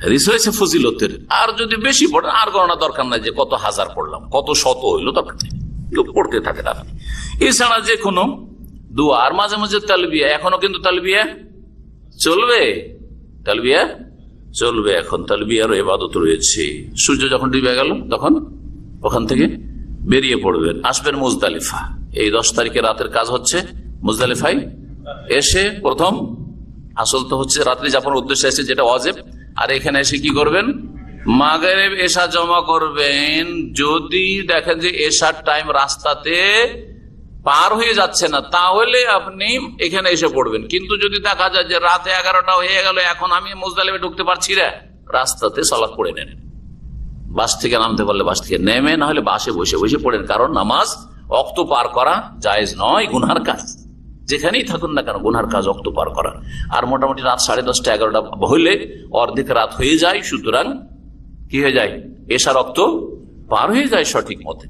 হাদিস হয়েছে ফজিলতের। আর যদি বেশি পড়েন আর গণনা দরকার নাই যে কত হাজার পড়লাম, কত শত হইলো, দরকার নেই, পড়তে থাকেন আপনি। এছাড়া যে কোনো দোয়া, আর মাঝে মাঝে তালবিয়া, এখনো কিন্তু তালবিয়া চলবে, তালবিয়া চলবে, এখন তালবিয়ারও ইবাদত রয়েছে। সূর্য যখন ডুবে গেল তখন ওখান থেকে বেরিয়ে পড়বেন, আসবেন মুজদালিফা। এই 10 তারিখে রাতের কাজ হচ্ছে মুজদালিফায় এসে প্রথম, আসল তো হচ্ছে রাত্রি যাপনের উদ্দেশ্যে এসে যেটা ওয়াজিব, আর এখানে এসে কি করবেন, মাগরিব এশা জমা করবেন যদি দেখেন যে এশার টাইম রাস্তাতে পার হয়ে যাচ্ছে না, তাহলে আপনি এখানে এসে পড়বেন। কিন্তু যদি দেখা যায় যে রাতে 11টা হয়ে গেল, এখন আমি মুজদালিফে ঢুকতে পারছি না, রাস্তাতে সালাত পড়ে নেন। বাস থেকে নামতে পারলে বাস থেকে নেমে, না হলে বাসে বসে বসে পড়েন। কারণ নামাজ ওয়াক্ত পার করা জায়েজ নয়, গুনহার কাজ। যেখানেই থাকুন না কেন গুনহার কাজ ওয়াক্ত পার করা। আর মোটামুটি রাত 10:30 11টা হইলে অর্ধেক রাত হয়ে যায়, সুতরাং কি হয়ে যায়, এশার ওয়াক্ত পার হয়ে যায় সঠিক মতে।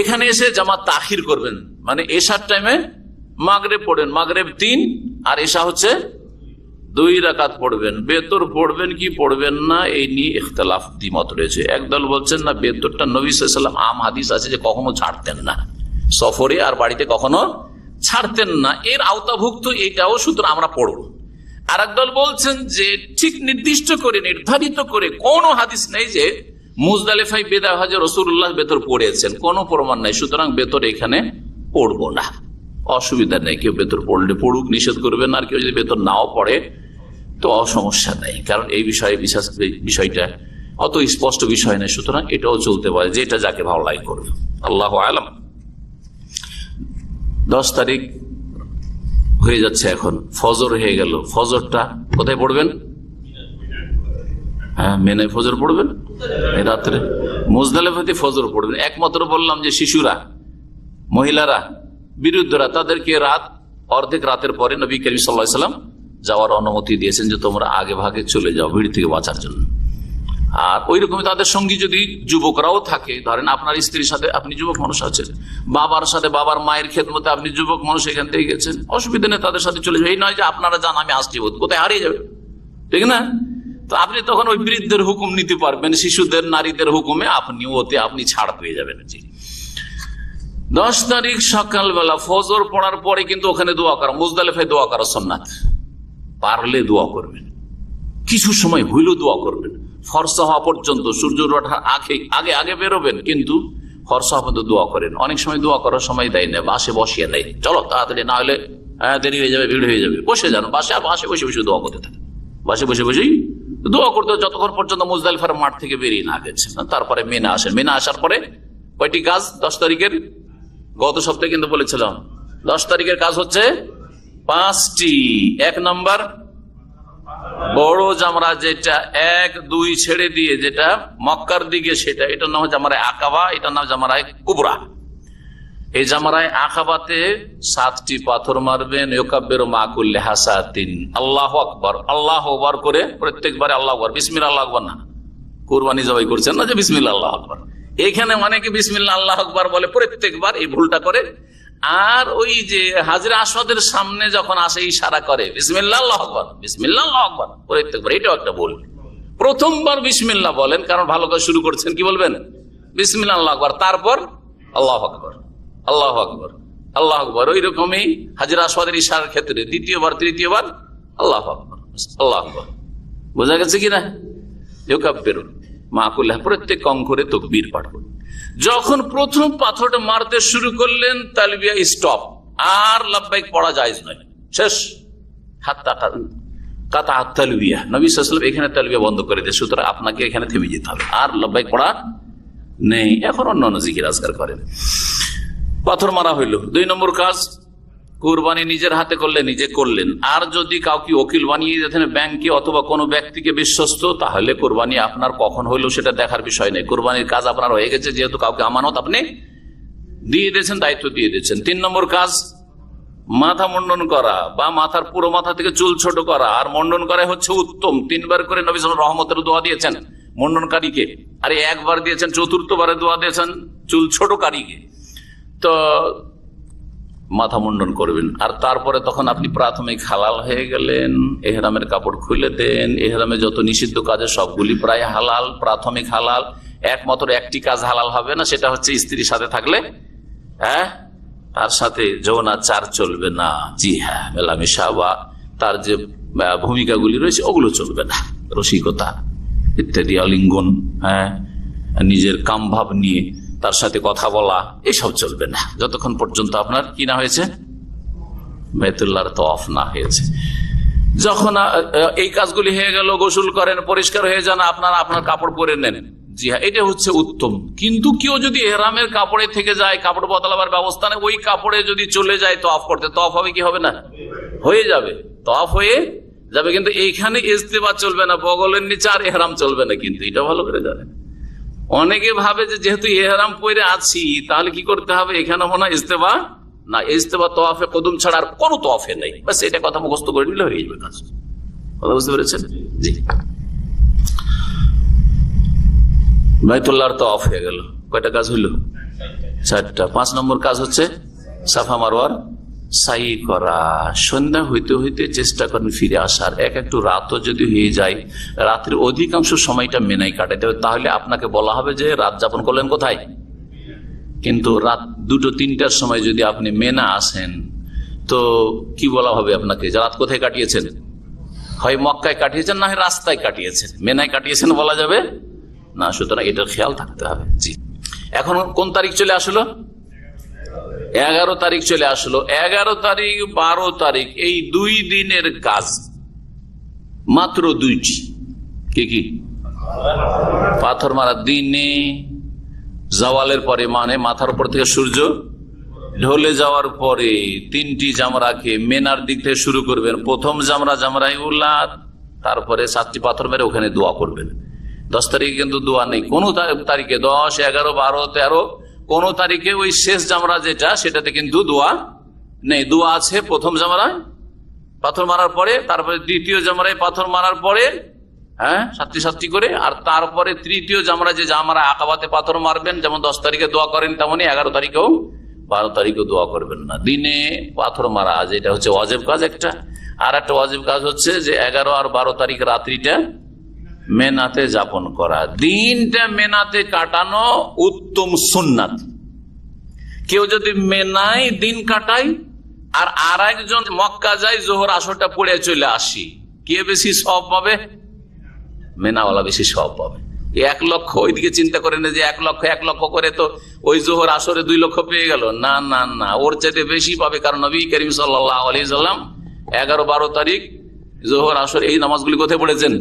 এখানে এসে জামাত তাখির করবেন, মানে এশার টাইমে মাগরিব পড়েন, মাগরিব 3 আর এশা হচ্ছে 2 রাকাত পড়বেন। বেতর পড়বেন কি পড়বেন না এই নিয়ে ইখতিলাফ দ্বিমত রয়েছে। একদল বলছেন না, বেতরটা নবী সাল্লাল্লাহু আলাইহি ওয়াসাল্লাম আম হাদিস আছে যে কখনো ছাড়তেন না, সফরে আর বাড়িতে কখনো ছাড়তেন না, এর আওতাভুক্ত এটাও, সুতরাং আমরা পড়ব। আর একদল বলছেন যে ঠিক নির্দিষ্ট করে নির্ধারিত করে কোনো হাদিস নেই যে মুজদালিফায় বিদায় হজে রাসূলুল্লাহ বেতর পড়েছেন, কোনো প্রমাণ নাই, সুতরাং বেতর এখানে পড়বো না, অসুবিধা নেই। কেউ বেতর পড়লে পড়ুক, নিষেধ করবেন। আর কেউ যদি বেতর নাও পড়ে তো অসমস্যা নেই, কারণ এই বিষয়টা অত স্পষ্ট বিষয় নেই, সুতরাং এটাও চলতে পারে, যে এটা যাকে ভালো লাগে করবে। আল্লাহু আলাম। 10 তারিখ হয়ে যাচ্ছে, এখন ফজর হয়ে গেল। ফজরটা কোথায় পড়বেন? হ্যাঁ, মেনায় ফজর পড়বেন, রাত্রে মুজদালিফাতে ফজর পড়বেন। একমাত্র বললাম যে শিশুরা, মহিলারা, বিরুদ্ধরা, তাদেরকে অর্ধেক রাতের পরে নবী করিম সাল্লাল্লাহু আলাইহি ওয়াসাল্লাম যাওয়ার অনুমতি দিয়েছেন যে তোমরা আগে ভাগে চলে যাও ভিড় থেকে বাঁচার জন্য। আর ওই রকমই তাদের সঙ্গী যদি যুবকরাও থাকে, ধরেন আপনার স্ত্রীর সাথে আপনি যুবক মানুষ আছেন, বাবার সাথে বাবার মায়ের খেদমতে আপনি যুবক মানুষ এখান থেকে গেছেন, অসুবিধা নেই, তাদের সাথে চলে যাবে। এই নয় যে আপনারা যান আমি আসছি, কোথায় হারিয়ে যাবে, ঠিক না? তো আপনি তখন ওই বৃদ্ধের হুকুম নিতে পারবেন, শিশুদের নারীদের হুকুমে আপনি ছাড় পেয়ে যাবেন। 10 তারিখ সকালবেলা ফজর পড়ার পরে কিন্তু ওখানে দোয়া করা, মুজদালিফায় দোয়া করা সুন্নাত। পারলে দোয়া করবেন, কিছু সময় হইলেও দোয়া করবেন, ফরসা হওয়া পর্যন্ত, সূর্য ওঠার আগে আগে বেরোবেন, কিন্তু ফরসা হওয়া পর্যন্ত দোয়া করেন। অনেক সময় দোয়া করার সময় দেয় না, বাসে বসিয়ে দেয়, চলো তাড়াতাড়ি, না হলে দেরি হয়ে যাবে, ভিড় হয়ে যাবে, বসে যান বাসে, বাসে বসে বসে দোয়া করতে থাকেন, বাসে বসে বসেই দোয়া করতে যতক্ষণ পর্যন্ত মুজদালিফার মাঠ থেকে বেরিয়ে না গেছেন। তারপরে মিনা আসেন, মিনা আসার পরে কয়টি কাজ 10 তারিখের, গত সপ্তাহে কিন্তু বলেছিলাম 10 তারিখের কাজ হচ্ছে 5টি। 1 নম্বর বড় জামরা, যেটা 1, 2 ছেড়ে দিয়ে যেটা মক্কার দিকে, সেটা, এটার নাম জামরায়ে আকাবা, এটার নাম জামরায়ে কুবরা। এই জামরায়ে আকাবাতে 7টি পাথর মারবেন। ইউকাব্বিরু মা কুল্লি হাসাতিন, আল্লাহু আকবার, আল্লাহু আকবার করে প্রত্যেকবারে আল্লাহু আকবার, বিসমিল্লাহ আল্লাহু আকবার না, কুরবানি জবাই করছেন না যে বিসমিল্লাহ আল্লাহু আকবার। এখানে অনেকে বিসমিল্লাহ আল্লাহু আকবার বলে প্রত্যেকবার, এই ভুলটা করে। আর ওই যে হাজরে আসওয়াদের সামনে যখন আসে ইশারা করে বিসমিল্লাহ আল্লাহু আকবার, বিসমিল্লাহ আল্লাহু আকবার প্রত্যেকবার, এটাও একটা ভুল। প্রথমবার বিসমিল্লাহ বলেন, কারণ ভালো করে শুরু করছেন, কি বলবেন? বিসমিল্লাহ আল্লাহু আকবার, তারপর আল্লাহু আকবার, আল্লাহু আকবার, আল্লাহু আকবার। ওই রকমই হাজরে আসওয়াদের ইশারার ক্ষেত্রে দ্বিতীয়বার তৃতীয়বার আল্লাহু আকবার, আল্লাহু আকবার। বোঝা গেছে কিনা? ইউকাব্বিরু মা কুল্লি, প্রত্যেক অঙ্করে তাকবীর পাঠ করুন। যখন প্রথম পাথরটা মারতে শুরু করলেন, তালবিয়া স্টপ, আর লাব্বাইক পড়া জায়েজ নয়, শেষ। হাত্তা কাতা তালবিয়া, নবী সাল্লাল্লাহু আলাইহি ওয়াসাল্লাম এখানে তালবিয়া বন্ধ করে দেয়, সুতরাং আপনাকে এখানে থেমে যেতে হবে, আর লাব্বাইক পড়া নেই। এখন অন্যান্য জিকির আজকার করেন। পাথর মারা হইল। 2 নম্বর কাজ, কুরবানি নিজের হাতে করলে নিজে করলেন। আর যদি কাউকে ওকিল বানিয়ে দিতেন ব্যাংকে অথবা কোনো ব্যক্তিকে বিশ্বস্ত, তাহলে কোরবানি আপনার কখন হইলো সেটা দেখার বিষয় নেই, কোরবানির কাজ আপনার হয়ে গেছে, যেহেতু কাউকে আমানত আপনি দিয়ে দিয়েছেন, দায়িত্ব দিয়ে দিয়েছেন। 3 নম্বর কাজ, মাথা মুন্ডন করা বা মাথার পুরো মাথা থেকে চুল ছোট করা। আর মুন্ডন করা হচ্ছে উত্তম। 3 বার করে নবী সাল্লাল্লাহু আলাইহি ওয়াসাল্লাম রহমতের দোয়া দিয়েছেন মুন্ডনকারীকে, আর 1 বার দিয়েছেন, 4র্থবারে দোয়া দিয়েছেন চুল ছোটকারীকে। তো মাথা মুন্ডন করবেন। আর তারপরে তখন আপনি প্রাথমিক হালাল হয়ে গেলেন, এহরামের কাপড় খুলে দেন। এহরামে যত নিষিদ্ধ কাজে সবগুলি প্রায় হালাল, প্রাথমিক হালাল। একমাত্র একটি কাজ হালাল হবে না, সেটা হচ্ছে স্ত্রীর সাথে থাকলে তার সাথে যৌনাচার চলবে না। জি হ্যাঁ, মেলামেশা বা তার যে ভূমিকাগুলি রয়েছে ওগুলো চলবে না, রসিকতা ইত্যাদি, আলিঙ্গন, নিজের কামভাব নিয়ে তার সাথে কথা বলা, এসব চলবে না যতক্ষণ পর্যন্ত আপনার কি না হয়েছে, বাইতুল্লাহর তাওয়াফ না হয়েছে। যখন এই কাজগুলি হয়ে গেল, গোসল করেন, পরিষ্কার হয়ে যান, আপনার কাপড় পরে নেন। জি হ্যাঁ, এটা হচ্ছে উত্তম। কিন্তু কেউ যদি এহরামের কাপড়ে থেকে যায়, কাপড় বদলাবার ব্যবস্থা নেই, ওই কাপড়ে যদি চলে যায় তওয়াফ করতে, তওয়াফ হবে কি হবে না? হয়ে যাবে, তওয়াফ হয়ে যাবে। কিন্তু এইখানে ইস্তেবা চলবে না, বগলের নিচে আর এহরাম চলবে না। কিন্তু এটা ভালো করে জানেন, অনেকে ভাবে যে যেহেতু এহরাম পরে আছি তাহলে কি করতে হবে, এখানে মনে হয় ইস্তেবা না। ইস্তেবা তওয়াফে কদম ছাড়া আর কোনো তওয়াফে নেই। বাস এটা কথা মুখস্থ করে নিলে হয়ে যাবে কাজ। কথা বুঝতে পেরেছেন? জি। বাইতুল্লাহর তওয়াফ হয়ে গেল, কয়টা কাজ হইল? 4টা। 5 নম্বর কাজ হচ্ছে সাফা মারওয়ার সাই করা। সন্ধ্যা হইতে হইতে চেষ্টা করেন ফিরে আসার। একটু রাতও যদি হয়ে যায়, রাতের অধিকাংশ সময়টা মেনাই কাটাইতে হবে। তাহলে আপনাকে বলা হবে যে রাত যাপন করলেন কোথায়? কিন্তু রাত 2-3টার সময় যদি আপনি মেনা আসেন তো কি বলা হবে আপনাকে, যে রাত কোথায় কাটিয়েছেন? হয় মক্কায় কাটিয়েছেন, না হয় রাস্তায় কাটিয়েছেন। মেনায় কাটিয়েছেন বলা যাবে না। সুতরাং এটার খেয়াল থাকতে হবে। জি। এখন কোন তারিখ চলে আসলো? 11 তারিখ চলে আসলো। 11 তারিখ 12 তারিখ এই 2 দিনের কাজ মাত্র 2টি। কি? পাথর মারার দিনে জাওয়ালের পরে, মানে মাথার উপর থেকে সূর্য ঢলে যাওয়ার পরে 3টি জামরাকে মেনার দিক থেকে শুরু করবেন। প্রথম জামরাই উল্লাদ, তারপরে 7টি পাথর মেরে ওখানে দোয়া করবেন। 10 তারিখে কিন্তু দোয়া নেই কোনো তারিখে। 10, 11, 12, 13 কোন তারিখে ওই শেষ জামরা যেটা, সেটাতে কিন্তু দোয়া নেই। দোয়া আছে প্রথম জামরায় পাথর মারার পরে, তারপরে দ্বিতীয় জামরায় পাথর মারার পরে, হ্যাঁ, 7টি করে, আর তারপরে তৃতীয় জামরা, যে জামরা আকাবাতে পাথর মারবেন, যেমন 10 তারিখে দোয়া করেন তেমনি 11 তারিখেও 12 তারিখেও দোয়া করবেন না। দিনে পাথর মারা, যেটা হচ্ছে ওয়াজিব কাজ একটা। আর একটা ওয়াজিব কাজ হচ্ছে যে 11 আর 12 তারিখ রাত্রিটা মেনাতে যাপন করা। দিনটা মেনাতে কাটানো উত্তম সুন্নাত। কেউ যদি মেনায় দিন কাটায় আর একজন মক্কা যায়, জোহর আসরটা পড়ে চলে আসি, কে বেশি সওয়াব পাবে? মেনাওয়ালা বেশি সওয়াব পাবে। 1 লক্ষ ওইদিকে চিন্তা করে না যে 1 লক্ষ করে তো ওই জোহর আসরে 2 লক্ষ পেয়ে গেল। না না না, ওর চাইতে বেশি পাবে। কারণ নবী করিম সাল্লাল্লাহু আলাইহি সাল্লাম 11-12 তারিখ জোহর আসর এই নামাজগুলি কোথায় পড়েছেন?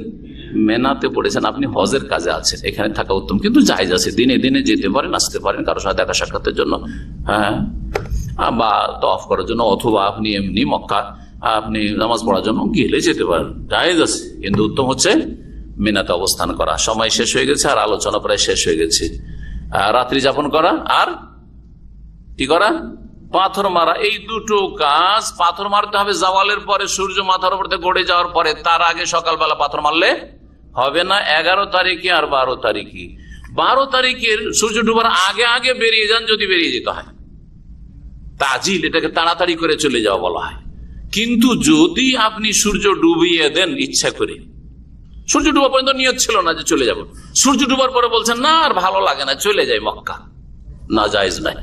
মেনাতে পড়েছেন। আপনি হজের কাজে আছেন, এখানে থাকা উত্তম, কিন্তু জায়েজ আছে। দিনে দিনে যেতে পারেন, আসতে পারেন কারোর সাথে দেখা সাক্ষাতের জন্য, হ্যাঁ, বা তওয়াফ করার জন্য, অথবা আপনি এমনি মক্কা আপনি নামাজ পড়ার জন্য গেলে যেতে পারেন, জায়েজ আছে। কিন্তু উত্তম হচ্ছে মেনাতে অবস্থান করা। সময় শেষ হয়ে গেছে আর আলোচনা প্রায় শেষ হয়ে গেছে। রাত্রি যাপন করা আর কি করা? পাথর মারা। এই দুটো কাজ। পাথর মারতে হবে জাওয়ালের পরে, সূর্য মাথার উপর থেকে গড়ে যাওয়ার পরে। তার আগে সকালবেলা পাথর মারলে হবে না। 11 তারিখে আর 12 তারিখে। 12 তারিখের সূর্য ডুবার আগে আগে বেরিয়ে যান, যদি বেরিয়ে যেতে হয়। তাজিল, এটাকে তাড়াতাড়ি করে চলে যাওয়া বলা হয়। কিন্তু যদি আপনি সূর্য ডুবিয়ে দেন ইচ্ছা করে, সূর্য ডুবা পর্যন্ত নিয়ত ছিল না যে চলে যাব, সূর্য ডুবার পরে বলছেন না আর ভালো লাগে না, চলে যাই মক্কা, না, জায়েজ নাই।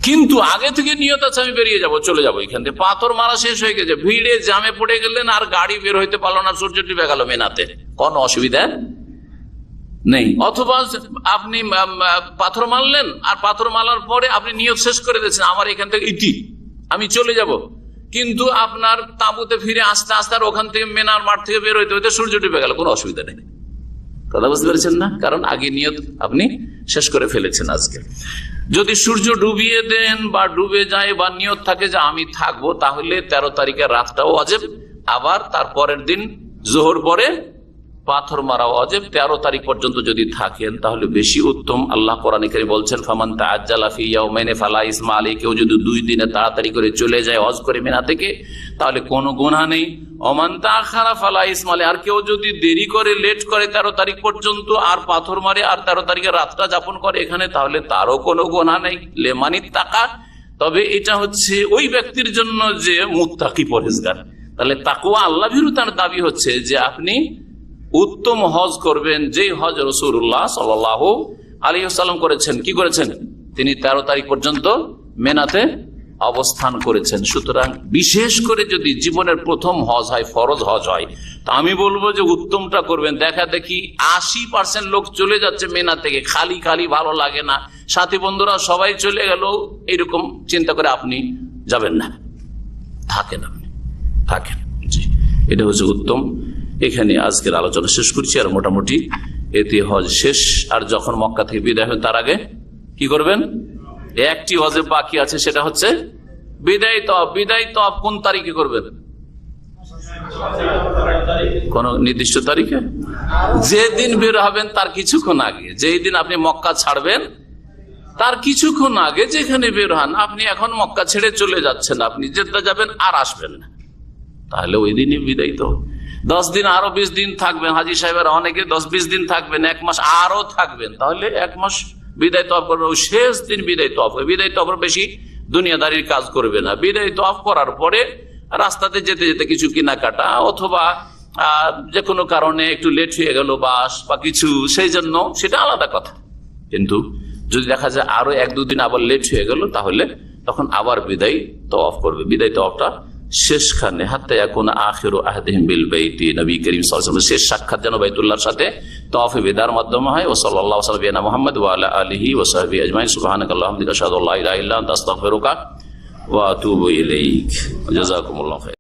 কিন্তু আগে থেকে নিয়ত আছে আমি বেরিয়ে যাব, চলে যাবো এখান থেকে। পাথর মারা শেষ হয়ে গেছে, ভিড়ে জামে পড়ে গেলেন আর গাড়ি বের হইতে পারলো না, সূর্য ডুবে গেল মেনাতে, কোনো অসুবিধা নেই। অথবা আপনি পাথর মারলেন আর পাথর মারার পরে আপনি নিয়ত শেষ করে দিয়েছেন আমার এখান থেকে আমি চলে যাব, কিন্তু আপনার তাঁবুতে ফিরে আস্তে আস্তে আর ওখান থেকে মেনার মাঠ থেকে বের হইতে হইতে সূর্য ডুবে গেল, কোনো অসুবিধা নেই। কথা বুঝতে পেরেছেন না? কারণ আগে নিয়ত আপনি শেষ করে ফেলেছেন। আজকে যদি সূর্য ডুবিয়ে দেন বা ডুবে যায় বা নিয়ত থাকে যে আমি থাকবো, তাহলে 13 তারিখের রাতটাও ওয়াজিব, আবার তারপরের দিন জোহর পরে পাথর মারা ওয়াজিব। 13 তারিখ পর্যন্ত যদি থাকেন তাহলে বেশি উত্তম। আল্লাহ কোরআনে কারীমে বলছেন, ফামান তাআজ্জালা ফি ইয়াওমাইনি ফালা ইসমা আলাইহি, কেউ যদি 2 দিনে তাড়াতাড়ি করে চলে যায় হজ করে মিনা থেকে, তাহলে কোনো গুনাহ নেই। ওমান তাআখারা ফালা ইসমা আলাইহি, আর কেউ যদি দেরি করে, লেট করে 13 তারিখ পর্যন্ত আর পাথর মারে আর 13 তারিখের রাতটা যাপন করে এখানে, তাহলে তারও কোনো গুনাহ নেই। লেমানিত তাকা, তবে এটা হচ্ছে ওই ব্যক্তির জন্য যে মুত্তাকি, পরহেজগার। তাহলে তাকওয়া, আল্লাহ ভীরুতার দাবি হচ্ছে যে আপনি উত্তম হজ করবেন, যে হজ রাসূলুল্লাহ সাল্লাল্লাহু আলাইহি ওয়াসাল্লাম করেছেন। কি করেছেন? তিনি 13 তারিখ পর্যন্ত মেনাতে অবস্থান করেছেন। সুতরাং বিশেষ করে যদি জীবনের প্রথম হজ হয়, ফরজ হজ হয়, তা আমি বলবো যে উত্তমটা করবেন। দেখা দেখি 80% লোক চলে যাচ্ছে মেনা থেকে, খালি খালি ভালো লাগে না, সাথী বন্ধুরা সবাই চলে গেল, এরকম চিন্তা করে আপনি যাবেন না, থাকেন, আপনি থাকেন। জি। এটা হচ্ছে উত্তম। এখানে আজকের আলোচনা শেষ করছি। আর মোটামুটি এতে হজ শেষ। আর যখন মক্কা থেকে বিদায় হয় তার আগে কি করবেন? একটি হজে বাকি আছে, সেটা হচ্ছে বিদায় তওয়াফ। বিদায় তওয়াফ কোন তারিখে করবেন? কোন নির্দিষ্ট তারিখে? যেদিন বের হবেন তার কিছুক্ষণ আগে, যেই দিন আপনি মক্কা ছাড়বেন তার কিছুক্ষণ আগে যেখানে বের হন, আপনি এখন মক্কা ছেড়ে চলে যাচ্ছেন, আপনি জেদ্দা যাবেন আর আসবেন না, তাহলে ওই দিনই বিদায় তো। 10 দিন আরো 20 দিন থাকবেন, হাজী সাহেবেরা অনেকে 10-20 দিন থাকবেন, 1 মাস আরো থাকবেন, তাহলে 1 মাস বিদায় তওয়াফ করবেন। ওই শেষ দিন বিদায় তওয়াফ। বিদায় তওয়াফ বেশি দুনিয়াদারির কাজ করবে না। বিদায় তওয়াফ করার পরে রাস্তাতে যেতে যেতে কিছু কেনাকাটা অথবা যে কোনো কারণে একটু লেট হয়ে গেল বাস বা কিছু, সেই জন্য সেটা আলাদা কথা। কিন্তু যদি দেখা যায় আরো 1-2 দিন আবার লেট হয়ে গেল, তাহলে তখন আবার বিদায় তওয়াফ করবে। বিদায় তওয়াফটা শেষখানে, হাত্তা ইয়াকুনা আখিরু আহদিহিম বিল বাইতি, নবী করিম সাল্লাল্লাহু আলাইহি ওয়াসাল্লাম শেষ সাক্ষাৎ যেন বাইতুল্লাহর সাথে তওয়াফে বিদার মাধ্যমে হয়। ওয়া সাল্লাল্লাহু আলা মুহাম্মদ ওয়া আলা আলিহি ওয়া সাহবিহি আজমাইন। সুবহানাকাল্লাহুম্মা ওয়া বিহামদিকা আশহাদু আল্লা ইলাহা ইল্লা আনতা আস্তাগফিরুকা ওয়া আতুবু ইলাইক। জাযাকুমুল্লাহু খাইরান।